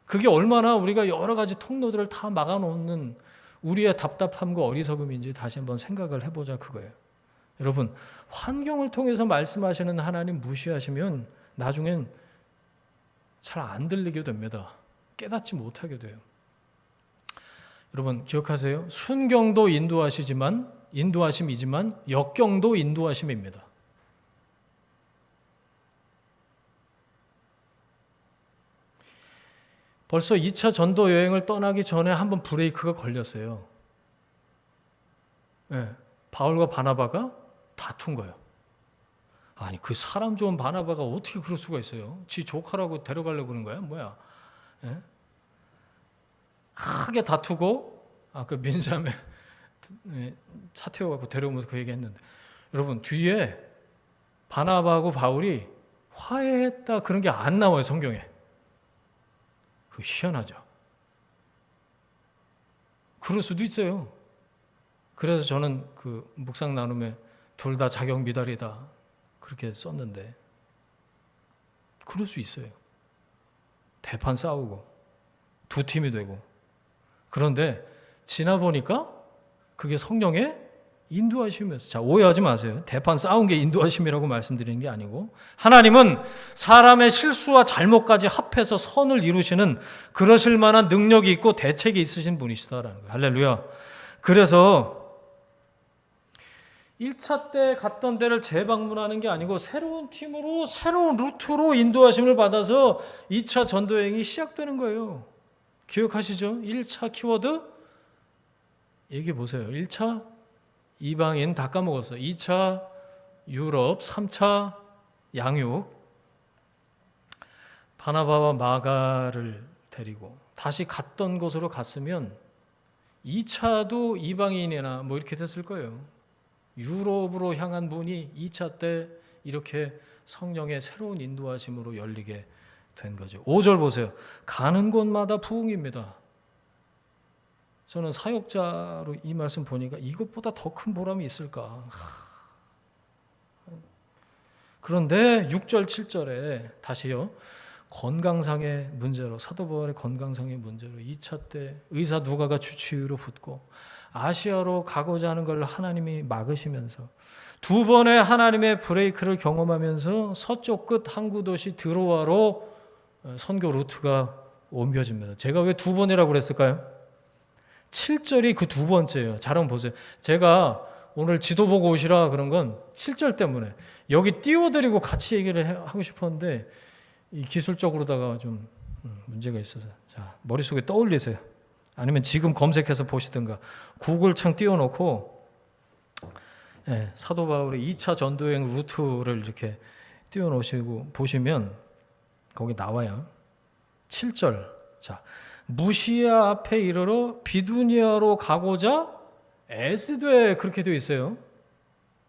그게 얼마나 우리가 여러 가지 통로들을 다 막아놓는 우리의 답답함과 어리석음인지 다시 한번 생각을 해보자 그거예요. 여러분, 환경을 통해서 말씀하시는 하나님 무시하시면 나중엔 잘 안 들리게 됩니다. 깨닫지 못하게 돼요. 여러분 기억하세요. 순경도 인도하심이지만 역경도 인도하심입니다. 벌써 2차 전도 여행을 떠나기 전에 한번 브레이크가 걸렸어요. 네, 바울과 바나바가 다툰 거예요. 아니 그 사람 좋은 바나바가 어떻게 그럴 수가 있어요? 지 조카라고 데려가려고 그런 거야? 뭐야? 네? 크게 다투고 그 민자매 차 태워갖고 데려오면서 그 얘기했는데, 여러분 뒤에 바나바하고 바울이 화해했다 그런 게 안 나와요 성경에. 그 희한하죠. 그럴 수도 있어요. 그래서 저는 그 묵상 나눔에 둘 다 자격 미달이다 그렇게 썼는데, 그럴 수 있어요. 대판 싸우고 두 팀이 되고. 그런데 지나 보니까 그게 성령의 인도하심이었어요. 자, 오해하지 마세요. 대판 싸운 게 인도하심이라고 말씀드리는 게 아니고, 하나님은 사람의 실수와 잘못까지 합해서 선을 이루시는 그러실 만한 능력이 있고 대책이 있으신 분이시다라는 거예요. 할렐루야. 그래서 1차 때 갔던 데를 재방문하는 게 아니고 새로운 팀으로 새로운 루트로 인도하심을 받아서 2차 전도여행이 시작되는 거예요. 기억하시죠? 1차 키워드 얘기해 보세요. 1차 이방인 다 까먹었어. 2차 유럽, 3차 양육. 바나바와 마가를 데리고 다시 갔던 곳으로 갔으면 2차도 이방인이나 뭐 이렇게 됐을 거예요. 유럽으로 향한 분이 2차 때 이렇게 성령의 새로운 인도하심으로 열리게 된 거죠. 5절 보세요. 가는 곳마다 부흥입니다. 저는 사역자로 이 말씀 보니까 이것보다 더 큰 보람이 있을까. 그런데 6절 7절에 다시요. 건강상의 문제로, 사도 바울의 건강상의 문제로 2차 때 의사 누가가 주치의로 붙고 아시아로 가고자 하는 걸 하나님이 막으시면서 두 번의 하나님의 브레이크를 경험하면서 서쪽 끝 항구 도시 드로아로 선교 루트가 옮겨집니다. 제가 왜 두 번이라고 그랬을까요? 7절이 그 두 번째예요. 잘 한번 보세요. 제가 오늘 지도 보고 오시라 그런 건 7절 때문에 여기 띄워드리고 같이 얘기를 하고 싶었는데 이 기술적으로다가 좀 문제가 있어서, 자 머릿속에 떠올리세요. 아니면 지금 검색해서 보시든가 구글창 띄워놓고 사도 바울의 2차 전도여행 루트를 이렇게 띄워놓으시고 보시면 거기 나와요. 7절. 자, 무시아 앞에 이르러 비두니아로 가고자 애쓰되, 그렇게 되어 있어요.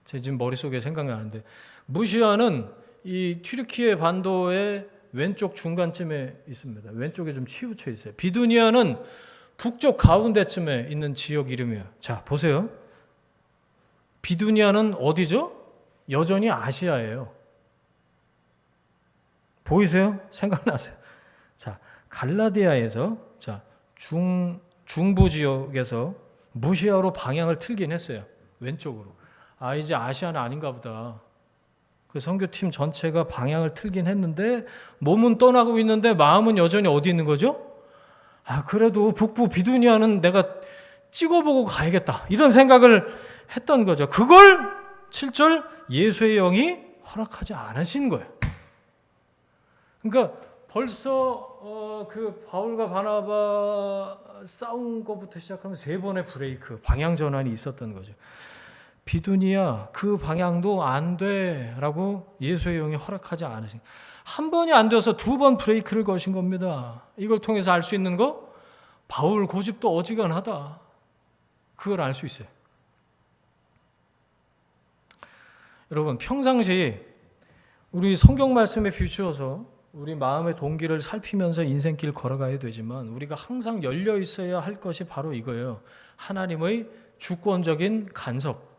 제 지금 머릿속에 생각나는데, 무시아는 이 튀르키예 반도의 왼쪽 중간쯤에 있습니다. 왼쪽에 좀 치우쳐 있어요. 비두니아는 북쪽 가운데쯤에 있는 지역 이름이에요. 자, 보세요. 비두니아는 어디죠? 여전히 아시아예요. 보이세요? 생각나세요? 자, 갈라디아에서, 자, 중부 지역에서 무시아로 방향을 틀긴 했어요. 왼쪽으로. 아, 이제 아시아는 아닌가 보다. 그 선교팀 전체가 방향을 틀긴 했는데 몸은 떠나고 있는데 마음은 여전히 어디 있는 거죠? 아, 그래도 북부 비두니아는 내가 찍어보고 가야겠다, 이런 생각을 했던 거죠. 그걸 7절 예수의 영이 허락하지 않으신 거예요. 그러니까 벌써 그 바울과 바나바 싸운 것부터 시작하면 세 번의 브레이크, 방향 전환이 있었던 거죠. 비두니야, 그 방향도 안 돼라고 예수의 영이 허락하지 않으신, 한 번이 안 돼서 두 번 브레이크를 거신 겁니다. 이걸 통해서 알 수 있는 거, 바울 고집도 어지간하다, 그걸 알 수 있어요. 여러분, 평상시 우리 성경 말씀에 비추어서 우리 마음의 동기를 살피면서 인생길 걸어가야 되지만, 우리가 항상 열려 있어야 할 것이 바로 이거예요. 하나님의 주권적인 간섭.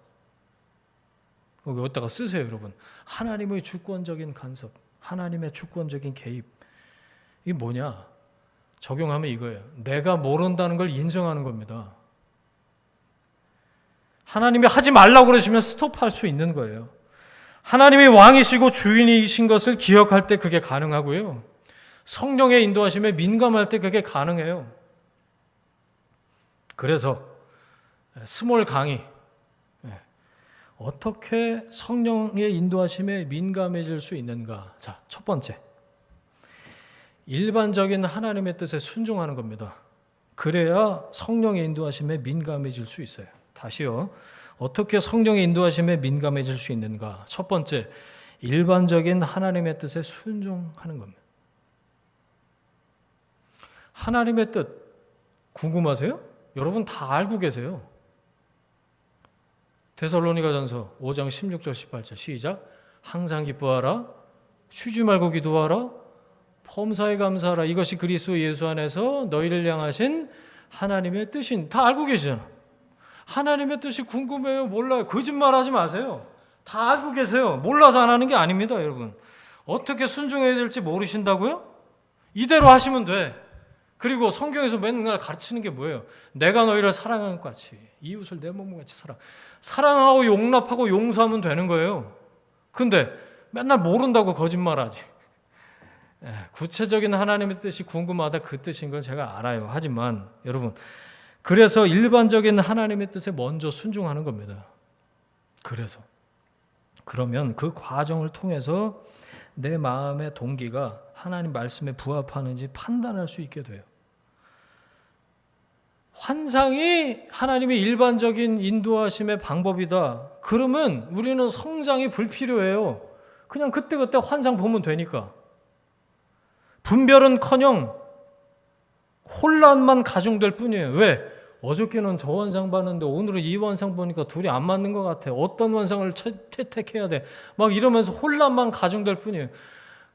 여기다가 쓰세요, 여러분. 하나님의 주권적인 간섭, 하나님의 주권적인 개입. 이게 뭐냐? 적용하면 이거예요. 내가 모른다는 걸 인정하는 겁니다. 하나님이 하지 말라고 그러시면 스톱할 수 있는 거예요. 하나님이 왕이시고 주인이신 것을 기억할 때 그게 가능하고요. 성령의 인도하심에 민감할 때 그게 가능해요. 그래서 스몰 강의, 어떻게 성령의 인도하심에 민감해질 수 있는가? 자, 첫 번째, 일반적인 하나님의 뜻에 순종하는 겁니다. 그래야 성령의 인도하심에 민감해질 수 있어요. 다시요. 어떻게 성령의 인도하심에 민감해질 수 있는가? 첫 번째, 일반적인 하나님의 뜻에 순종하는 겁니다. 하나님의 뜻 궁금하세요? 여러분 다 알고 계세요. 데살로니가전서 5장 16절 18절 시작. 항상 기뻐하라, 쉬지 말고 기도하라, 범사에 감사하라. 이것이 그리스도 예수 안에서 너희를 향하신 하나님의 뜻인. 다 알고 계시잖아. 하나님의 뜻이 궁금해요? 몰라요? 거짓말하지 마세요. 다 알고 계세요. 몰라서 안 하는 게 아닙니다, 여러분. 어떻게 순종해야 될지 모르신다고요? 이대로 하시면 돼. 그리고 성경에서 맨날 가르치는 게 뭐예요? 내가 너희를 사랑하는 것 같이 이웃을 내 몸같이 사랑하고 용납하고 용서하면 되는 거예요. 근데 맨날 모른다고 거짓말하지. 구체적인 하나님의 뜻이 궁금하다, 그 뜻인 걸 제가 알아요. 하지만 여러분, 그래서 일반적인 하나님의 뜻에 먼저 순종하는 겁니다. 그러면 그 과정을 통해서 내 마음의 동기가 하나님 말씀에 부합하는지 판단할 수 있게 돼요. 환상이 하나님의 일반적인 인도하심의 방법이다. 그러면 우리는 성장이 불필요해요. 그냥 그때그때 환상 보면 되니까. 분별은커녕 혼란만 가중될 뿐이에요. 왜? 어저께는 저 환상 봤는데 오늘은 이 환상 보니까 둘이 안 맞는 것 같아. 어떤 환상을 채택해야 돼. 막 이러면서 혼란만 가중될 뿐이에요.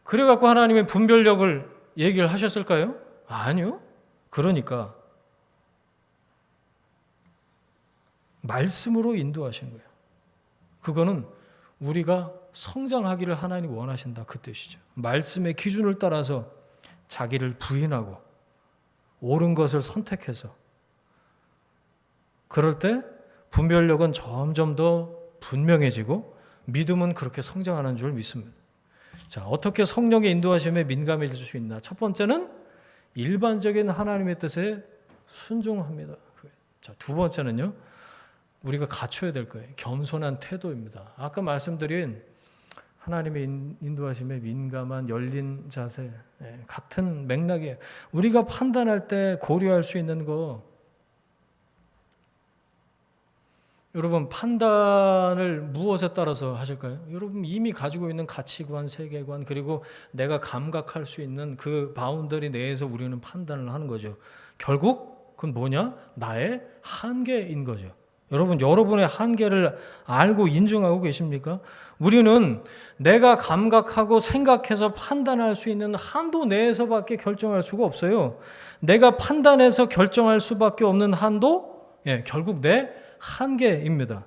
그래갖고 하나님의 분별력을 얘기를 하셨을까요? 아니요. 그러니까 말씀으로 인도하시는 거예요. 그거는 우리가 성장하기를 하나님이 원하신다, 그 뜻이죠. 말씀의 기준을 따라서 자기를 부인하고 옳은 것을 선택해서, 그럴 때 분별력은 점점 더 분명해지고 믿음은 그렇게 성장하는 줄 믿습니다. 자, 어떻게 성령의 인도하심에 민감해질 수 있나? 첫 번째는 일반적인 하나님의 뜻에 순종합니다. 자, 두 번째는요, 우리가 갖춰야 될 거예요. 겸손한 태도입니다. 아까 말씀드린 하나님의 인도하심에 민감한 열린 자세, 같은 맥락이에요. 우리가 판단할 때 고려할 수 있는 거, 여러분 판단을 무엇에 따라서 하실까요? 여러분 이미 가지고 있는 가치관, 세계관, 그리고 내가 감각할 수 있는 그 바운더리 내에서 우리는 판단을 하는 거죠. 결국 그건 뭐냐? 나의 한계인 거죠. 여러분의 한계를 알고 인정하고 계십니까? 우리는 내가 감각하고 생각해서 판단할 수 있는 한도 내에서밖에 결정할 수가 없어요. 내가 판단해서 결정할 수밖에 없는 한도, 결국 내 한계입니다.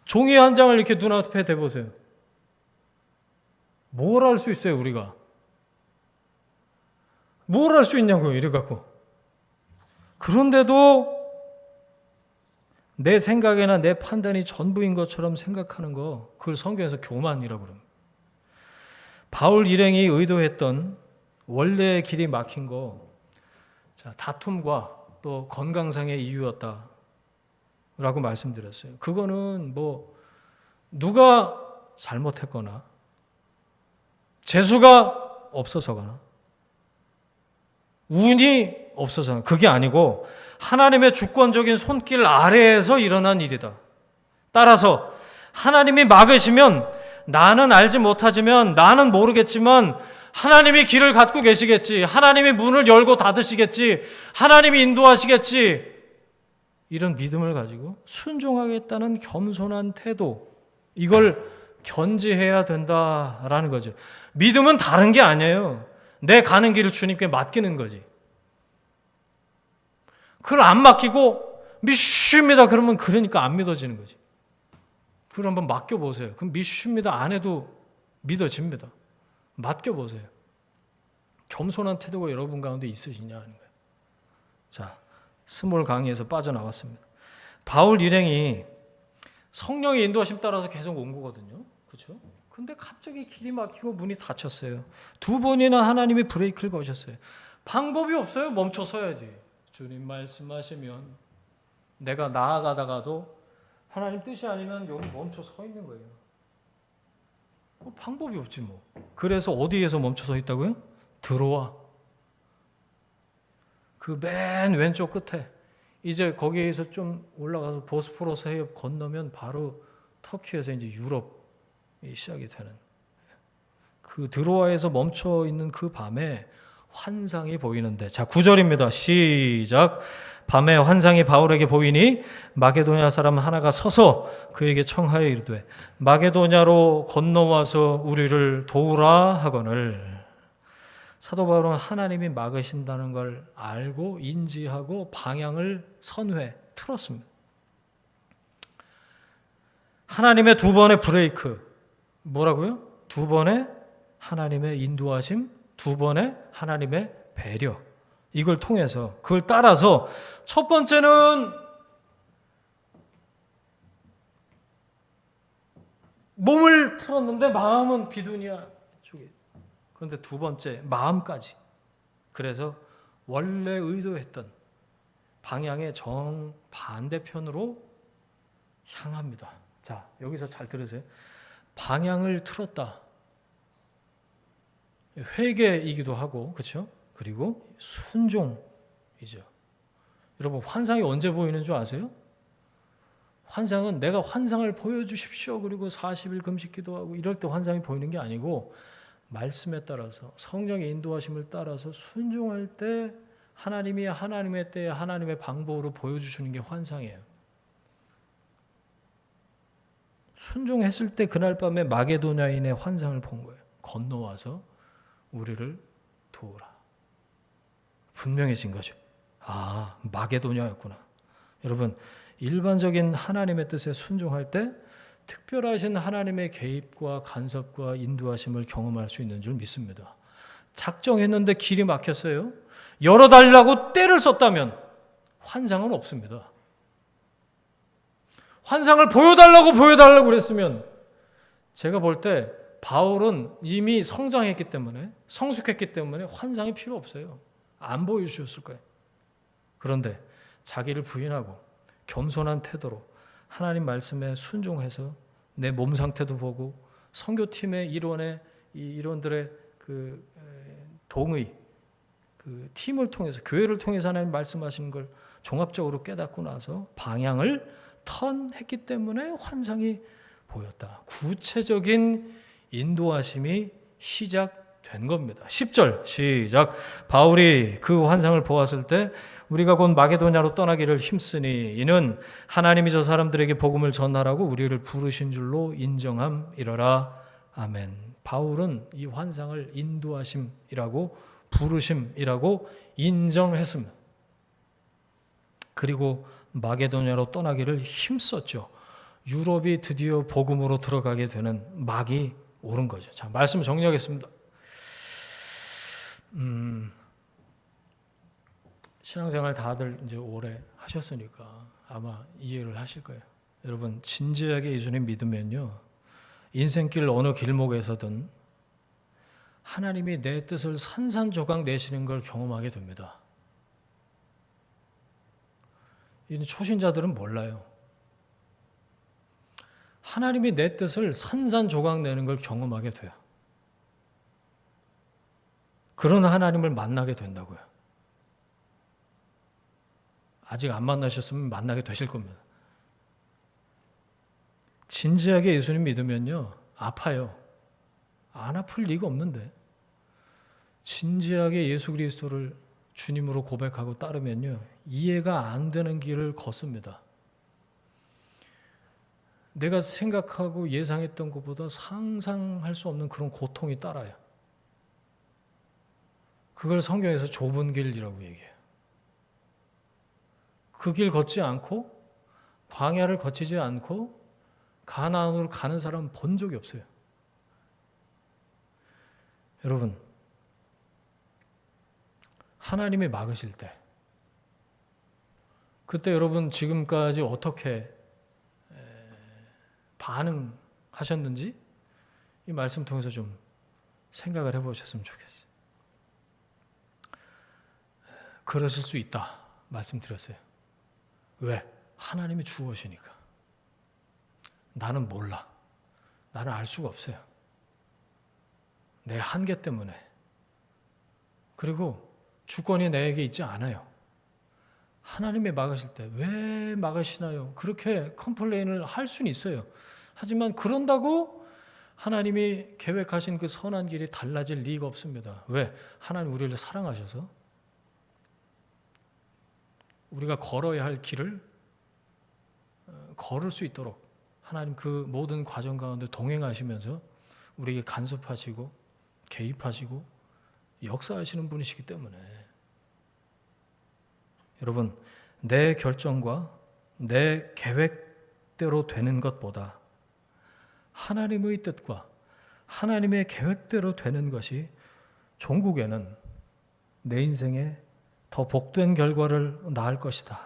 종이 한 장을 이렇게 눈앞에 대보세요. 뭘 할 수 있어요, 우리가? 뭘 할 수 있냐고요, 이래갖고. 그런데도 내 생각이나 내 판단이 전부인 것처럼 생각하는 거, 그걸 성경에서 교만이라고 그럽니다. 바울 일행이 의도했던 원래의 길이 막힌 거, 자, 다툼과 또 건강상의 이유였다 라고 말씀드렸어요. 그거는 누가 잘못했거나 재수가 없어서거나 운이 없어서거나 그게 아니고 하나님의 주권적인 손길 아래에서 일어난 일이다. 따라서 하나님이 막으시면 나는 알지 못하지만, 나는 모르겠지만 하나님이 길을 갖고 계시겠지, 하나님이 문을 열고 닫으시겠지, 하나님이 인도하시겠지, 이런 믿음을 가지고 순종하겠다는 겸손한 태도, 이걸 견지해야 된다라는 거죠. 믿음은 다른 게 아니에요. 내 가는 길을 주님께 맡기는 거지. 그걸 안 맡기고 믿습니다 그러면 그러니까 안 믿어지는 거지. 그걸 한번 맡겨보세요. 그럼 믿습니다 안 해도 믿어집니다. 맡겨보세요. 겸손한 태도가 여러분 가운데 있으시냐 하는 거예요. 자, 스몰 강의에서 빠져나왔습니다. 바울 일행이 성령의 인도하심 따라서 계속 온 거거든요. 그렇죠? 근데 갑자기 길이 막히고 문이 닫혔어요. 2번이나 하나님이 브레이크를 거셨어요. 방법이 없어요. 멈춰 서야지. 주님 말씀하시면 내가 나아가다가도 하나님 뜻이 아니면 여기 멈춰 서 있는 거예요. 방법이 없지 뭐. 그래서 어디에서 멈춰 서 있다고요? 들어와. 그 맨 왼쪽 끝에 이제 거기에서 좀 올라가서 보스포러스 해협 건너면 바로 터키에서 이제 유럽이 시작이 되는, 그 드로아에서 멈춰 있는 그 밤에 환상이 보이는데, 자 9절입니다. 시작. 밤에 환상이 바울에게 보이니 마게도냐 사람 하나가 서서 그에게 청하여 이르되 마게도냐로 건너와서 우리를 도우라 하거늘. 사도 바울은 하나님이 막으신다는 걸 알고 인지하고 방향을 틀었습니다. 하나님의 2번의 브레이크, 뭐라고요? 2번의 하나님의 인도하심, 2번의 하나님의 배려, 이걸 통해서, 그걸 따라서 첫 번째는 몸을 틀었는데 마음은 비두니아 쪽에. 그런데 2번째 마음까지. 그래서 원래 의도했던 방향의 정반대편으로 향합니다. 자, 여기서 잘 들으세요. 방향을 틀었다. 회개이기도 하고, 그렇죠? 그리고 순종이죠. 여러분, 환상이 언제 보이는 줄 아세요? 환상은 내가 환상을 보여주십시오, 그리고 40일 금식 기도하고 이럴 때 환상이 보이는 게 아니고, 말씀에 따라서 성령의 인도하심을 따라서 순종할 때 하나님이 하나님의 때에 하나님의 방법으로 보여주시는 게 환상이에요. 순종했을 때 그날 밤에 마게도냐인의 환상을 본 거예요. 건너와서 우리를 도우라. 분명해진 거죠. 아, 마게도냐였구나. 여러분, 일반적인 하나님의 뜻에 순종할 때 특별하신 하나님의 개입과 간섭과 인도하심을 경험할 수 있는 줄 믿습니다. 작정했는데 길이 막혔어요. 열어달라고 때를 썼다면 환상은 없습니다. 환상을 보여달라고 그랬으면, 제가 볼 때 바울은 이미 성장했기 때문에, 성숙했기 때문에 환상이 필요 없어요. 안 보여주셨을 거예요. 그런데 자기를 부인하고 겸손한 태도로 하나님 말씀에 순종해서 내 몸 상태도 보고 선교팀의 일원들의 그 동의, 그 팀을 통해서, 교회를 통해서 하나님 말씀하신 걸 종합적으로 깨닫고 나서 방향을 턴했기 때문에 환상이 보였다. 구체적인 인도하심이 시작된 겁니다. 10절 시작. 바울이 그 환상을 보았을 때 우리가 곧 마게도냐로 떠나기를 힘쓰니 이는 하나님이 저 사람들에게 복음을 전하라고 우리를 부르신 줄로 인정함이러라. 아멘. 바울은 이 환상을 인도하심이라고, 부르심이라고 인정했습니다. 그리고 마게도냐로 떠나기를 힘썼죠. 유럽이 드디어 복음으로 들어가게 되는 막이 오른 거죠. 자, 말씀 정리하겠습니다. 신앙생활 다들 이제 오래 하셨으니까 아마 이해를 하실 거예요. 여러분, 진지하게 예수님 믿으면요, 인생길 어느 길목에서든 하나님이 내 뜻을 산산조각 내시는 걸 경험하게 됩니다. 이 초신자들은 몰라요. 하나님이 내 뜻을 산산조각 내는 걸 경험하게 돼요. 그런 하나님을 만나게 된다고요. 아직 안 만나셨으면 만나게 되실 겁니다. 진지하게 예수님 믿으면요, 아파요. 안 아플 리가 없는데. 진지하게 예수 그리스도를 주님으로 고백하고 따르면요, 이해가 안 되는 길을 걷습니다. 내가 생각하고 예상했던 것보다 상상할 수 없는 그런 고통이 따라요. 그걸 성경에서 좁은 길이라고 얘기해요. 그 길 걷지 않고 광야를 거치지 않고 가나안으로 가는 사람 본 적이 없어요. 여러분, 하나님이 막으실 때, 그때 여러분 지금까지 어떻게 반응하셨는지 이 말씀 통해서 좀 생각을 해보셨으면 좋겠어요. 그러실 수 있다 말씀드렸어요. 왜? 하나님이 주어시니까. 나는 몰라. 나는 알 수가 없어요. 내 한계 때문에. 그리고 주권이 내게 있지 않아요. 하나님이 막으실 때 왜 막으시나요? 그렇게 컴플레인을 할 수는 있어요. 하지만 그런다고 하나님이 계획하신 그 선한 길이 달라질 리가 없습니다. 왜? 하나님 우리를 사랑하셔서 우리가 걸어야 할 길을 걸을 수 있도록 하나님 그 모든 과정 가운데 동행하시면서 우리에게 간섭하시고 개입하시고 역사하시는 분이시기 때문에 여러분, 내 결정과 내 계획대로 되는 것보다 하나님의 뜻과 하나님의 계획대로 되는 것이 종국에는 내 인생에 더 복된 결과를 낳을 것이다.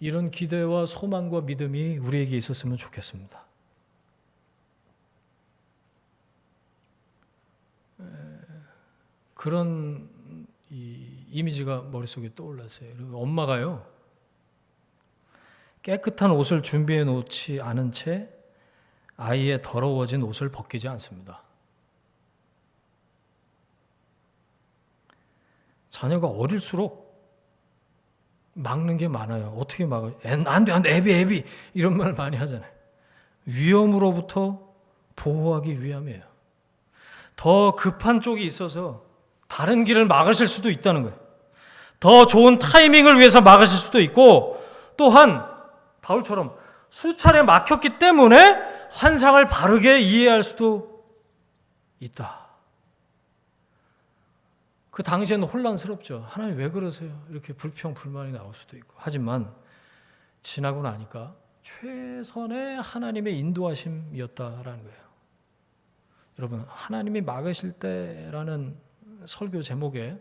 이런 기대와 소망과 믿음이 우리에게 있었으면 좋겠습니다. 그런 이미지가 머릿속에 떠올랐어요. 엄마가요, 깨끗한 옷을 준비해 놓지 않은 채 아이의 더러워진 옷을 벗기지 않습니다. 자녀가 어릴수록 막는 게 많아요. 어떻게 막아요? 안 돼, 애비 이런 말 많이 하잖아요. 위험으로부터 보호하기 위함이에요. 더 급한 쪽이 있어서 다른 길을 막으실 수도 있다는 거예요. 더 좋은 타이밍을 위해서 막으실 수도 있고, 또한 바울처럼 수차례 막혔기 때문에 환상을 바르게 이해할 수도 있다. 그 당시에는 혼란스럽죠. 하나님 왜 그러세요? 이렇게 불평, 불만이 나올 수도 있고. 하지만 지나고 나니까 최선의 하나님의 인도하심이었다라는 거예요. 여러분, 하나님이 막으실 때라는 설교 제목에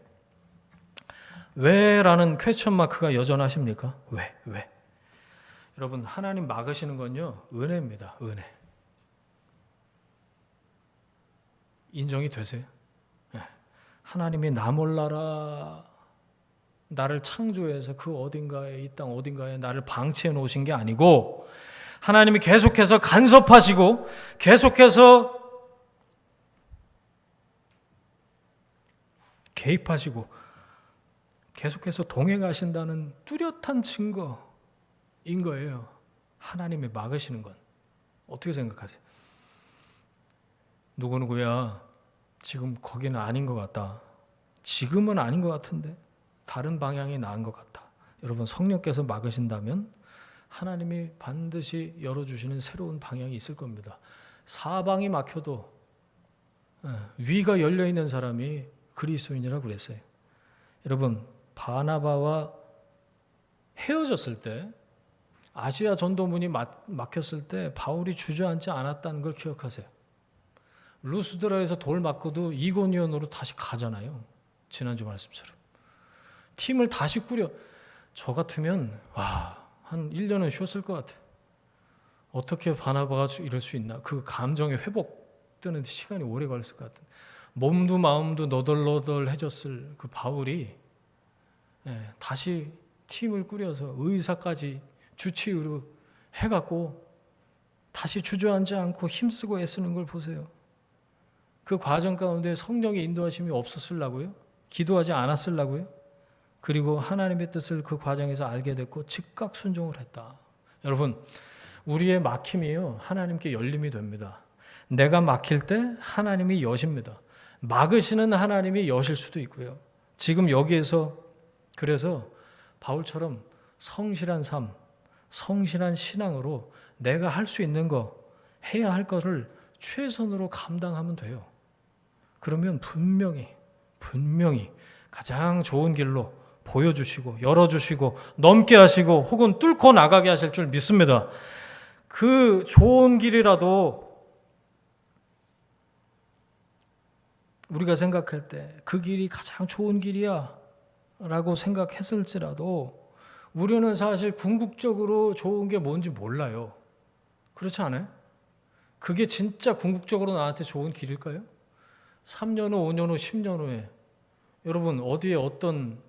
왜라는 퀘스천 마크가 여전하십니까? 왜? 여러분, 하나님 막으시는 건요, 은혜입니다. 은혜. 인정이 되세요? 네. 하나님이 나 몰라라 나를 창조해서 그 어딘가에, 이 땅 어딘가에 나를 방치해 놓으신 게 아니고 하나님이 계속해서 간섭하시고 계속해서 개입하시고 계속해서 동행하신다는 뚜렷한 증거인 거예요. 하나님이 막으시는 건. 어떻게 생각하세요? 누구누구야 지금 거기는 아닌 것 같다. 지금은 아닌 것 같은데 다른 방향이 나은 것 같다. 여러분, 성령께서 막으신다면 하나님이 반드시 열어주시는 새로운 방향이 있을 겁니다. 사방이 막혀도 위가 열려있는 사람이 그리스도인이라고 그랬어요. 여러분, 바나바와 헤어졌을 때, 아시아 전도문이 막혔을 때 바울이 주저앉지 않았다는 걸 기억하세요. 루스드라에서 돌 맞고도 이고니온으로 다시 가잖아요. 지난주 말씀처럼. 팀을 다시 꾸려. 저 같으면 한 1년은 쉬었을 것 같아요. 어떻게 바나바가 이럴 수 있나. 그 감정의 회복되는 시간이 오래 걸렸을 것 같아요. 몸도 마음도 너덜너덜해졌을 그 바울이 다시 팀을 꾸려서 의사까지 주치의로 해갖고 다시 주저앉지 않고 힘쓰고 애쓰는 걸 보세요. 그 과정 가운데 성령의 인도하심이 없었으려고요? 기도하지 않았으려고요? 그리고 하나님의 뜻을 그 과정에서 알게 됐고 즉각 순종을 했다. 여러분, 우리의 막힘이요 하나님께 열림이 됩니다. 내가 막힐 때 하나님이 여십니다. 막으시는 하나님이 여실 수도 있고요. 지금 여기에서 그래서 바울처럼 성실한 삶, 성실한 신앙으로 내가 할 수 있는 거, 해야 할 것을 최선으로 감당하면 돼요. 그러면 분명히 가장 좋은 길로 보여주시고 열어주시고 넘게 하시고 혹은 뚫고 나가게 하실 줄 믿습니다. 그 좋은 길이라도 우리가 생각할 때 그 길이 가장 좋은 길이야 라고 생각했을지라도 우리는 사실 궁극적으로 좋은 게 뭔지 몰라요. 그렇지 않아요? 그게 진짜 궁극적으로 나한테 좋은 길일까요? 3년 후, 5년 후, 10년 후에 여러분 어디에 어떤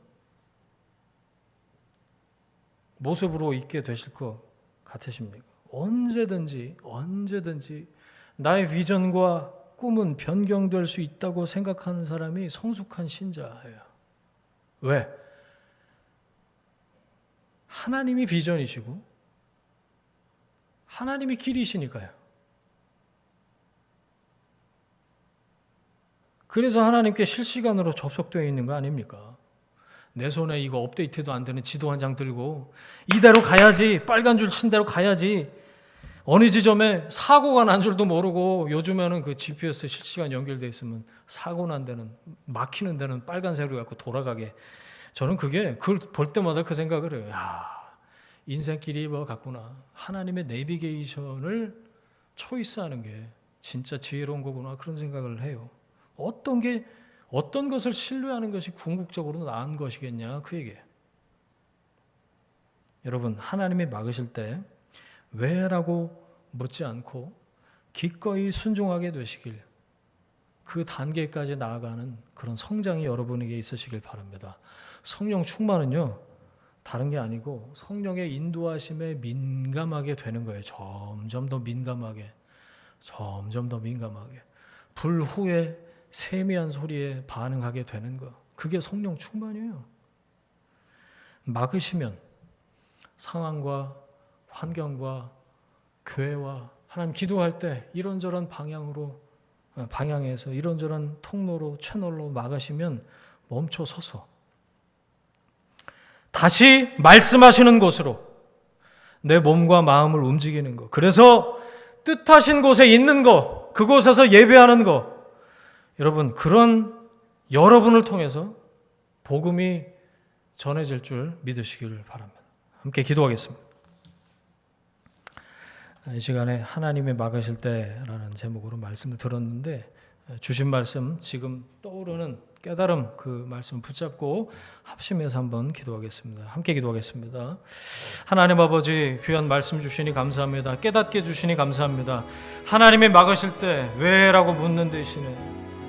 모습으로 있게 되실 것 같으십니까? 언제든지 나의 비전과 꿈은 변경될 수 있다고 생각하는 사람이 성숙한 신자예요. 왜? 하나님이 비전이시고 하나님이 길이시니까요. 그래서 하나님께 실시간으로 접속되어 있는 거 아닙니까? 내 손에 이거 업데이트도 안 되는 지도 한 장 들고 이대로 가야지, 빨간 줄 친 대로 가야지, 어느 지점에 사고가 난 줄도 모르고 요즘에는 그 GPS 실시간 연결되어 있으면 사고 난 데는 막히는 데는 빨간색으로 갖고 돌아가게. 저는 그걸 볼 때마다 그 생각을 해요. 야, 인생길이 뭐 같구나. 하나님의 내비게이션을 초이스하는 게 진짜 지혜로운 거구나. 그런 생각을 해요. 어떤 것을 신뢰하는 것이 궁극적으로 나은 것이겠냐 그 얘기예요. 여러분 하나님이 막으실 때 왜라고 묻지 않고 기꺼이 순종하게 되시길, 그 단계까지 나아가는 그런 성장이 여러분에게 있으시길 바랍니다. 성령 충만은요 다른 게 아니고 성령의 인도하심에 민감하게 되는 거예요. 점점 더 민감하게 불 후에 세미한 소리에 반응하게 되는 거, 그게 성령 충만이에요. 막으시면 상황과 환경과 교회와 하나님 기도할 때 이런저런 방향에서 이런저런 통로로 채널로 막으시면 멈춰 서서 다시 말씀하시는 곳으로 내 몸과 마음을 움직이는 것, 그래서 뜻하신 곳에 있는 것, 그곳에서 예배하는 것, 여러분 그런 여러분을 통해서 복음이 전해질 줄 믿으시기를 바랍니다. 함께 기도하겠습니다. 이 시간에 하나님의 막으실 때라는 제목으로 말씀을 들었는데 주신 말씀, 지금 떠오르는 깨달음, 그 말씀 붙잡고 합심해서 한번 기도하겠습니다. 함께 기도하겠습니다. 하나님 아버지, 귀한 말씀 주시니 감사합니다. 깨닫게 주시니 감사합니다. 하나님이 막으실 때 왜라고 묻는 대신에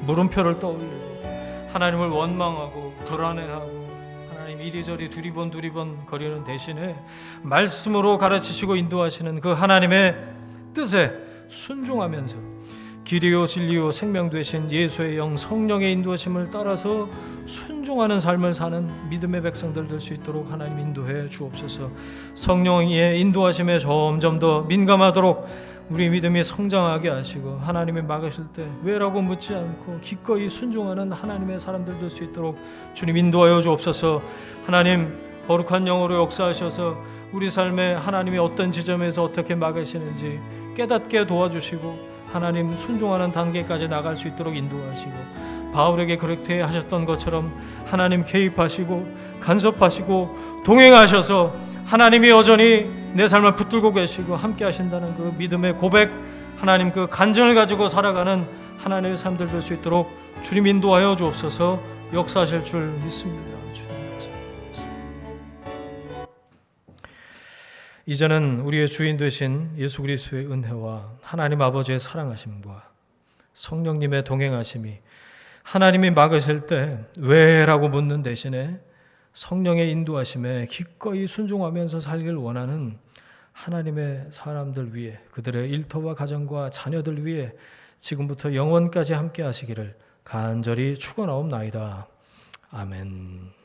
물음표를 떠올리고 하나님을 원망하고 불안해하고 하나님 이리저리 두리번 거리는 대신에 말씀으로 가르치시고 인도하시는 그 하나님의 뜻에 순종하면서 길이요 진리요 생명 되신 예수의 영 성령의 인도하심을 따라서 순종하는 삶을 사는 믿음의 백성들 될 수 있도록 하나님 인도해 주옵소서. 성령의 인도하심에 점점 더 민감하도록 우리 믿음이 성장하게 하시고 하나님이 막으실 때 왜라고 묻지 않고 기꺼이 순종하는 하나님의 사람들 될 수 있도록 주님 인도하여 주옵소서. 하나님 거룩한 영으로 역사하셔서 우리 삶에 하나님이 어떤 지점에서 어떻게 막으시는지 깨닫게 도와주시고 하나님 순종하는 단계까지 나갈 수 있도록 인도하시고 바울에게 그렇게 하셨던 것처럼 하나님 개입하시고 간섭하시고 동행하셔서 하나님이 여전히 내 삶을 붙들고 계시고 함께 하신다는 그 믿음의 고백, 하나님 그 간증을 가지고 살아가는 하나님의 삶들 될 수 있도록 주님 인도하여 주옵소서. 역사하실 줄 믿습니다. 이제는 우리의 주인 되신 예수 그리스도의 은혜와 하나님 아버지의 사랑하심과 성령님의 동행하심이 하나님이 막으실 때 왜라고 묻는 대신에 성령의 인도하심에 기꺼이 순종하면서 살길 원하는 하나님의 사람들 위해, 그들의 일터와 가정과 자녀들 위해 지금부터 영원까지 함께 하시기를 간절히 축원하옵나이다. 아멘.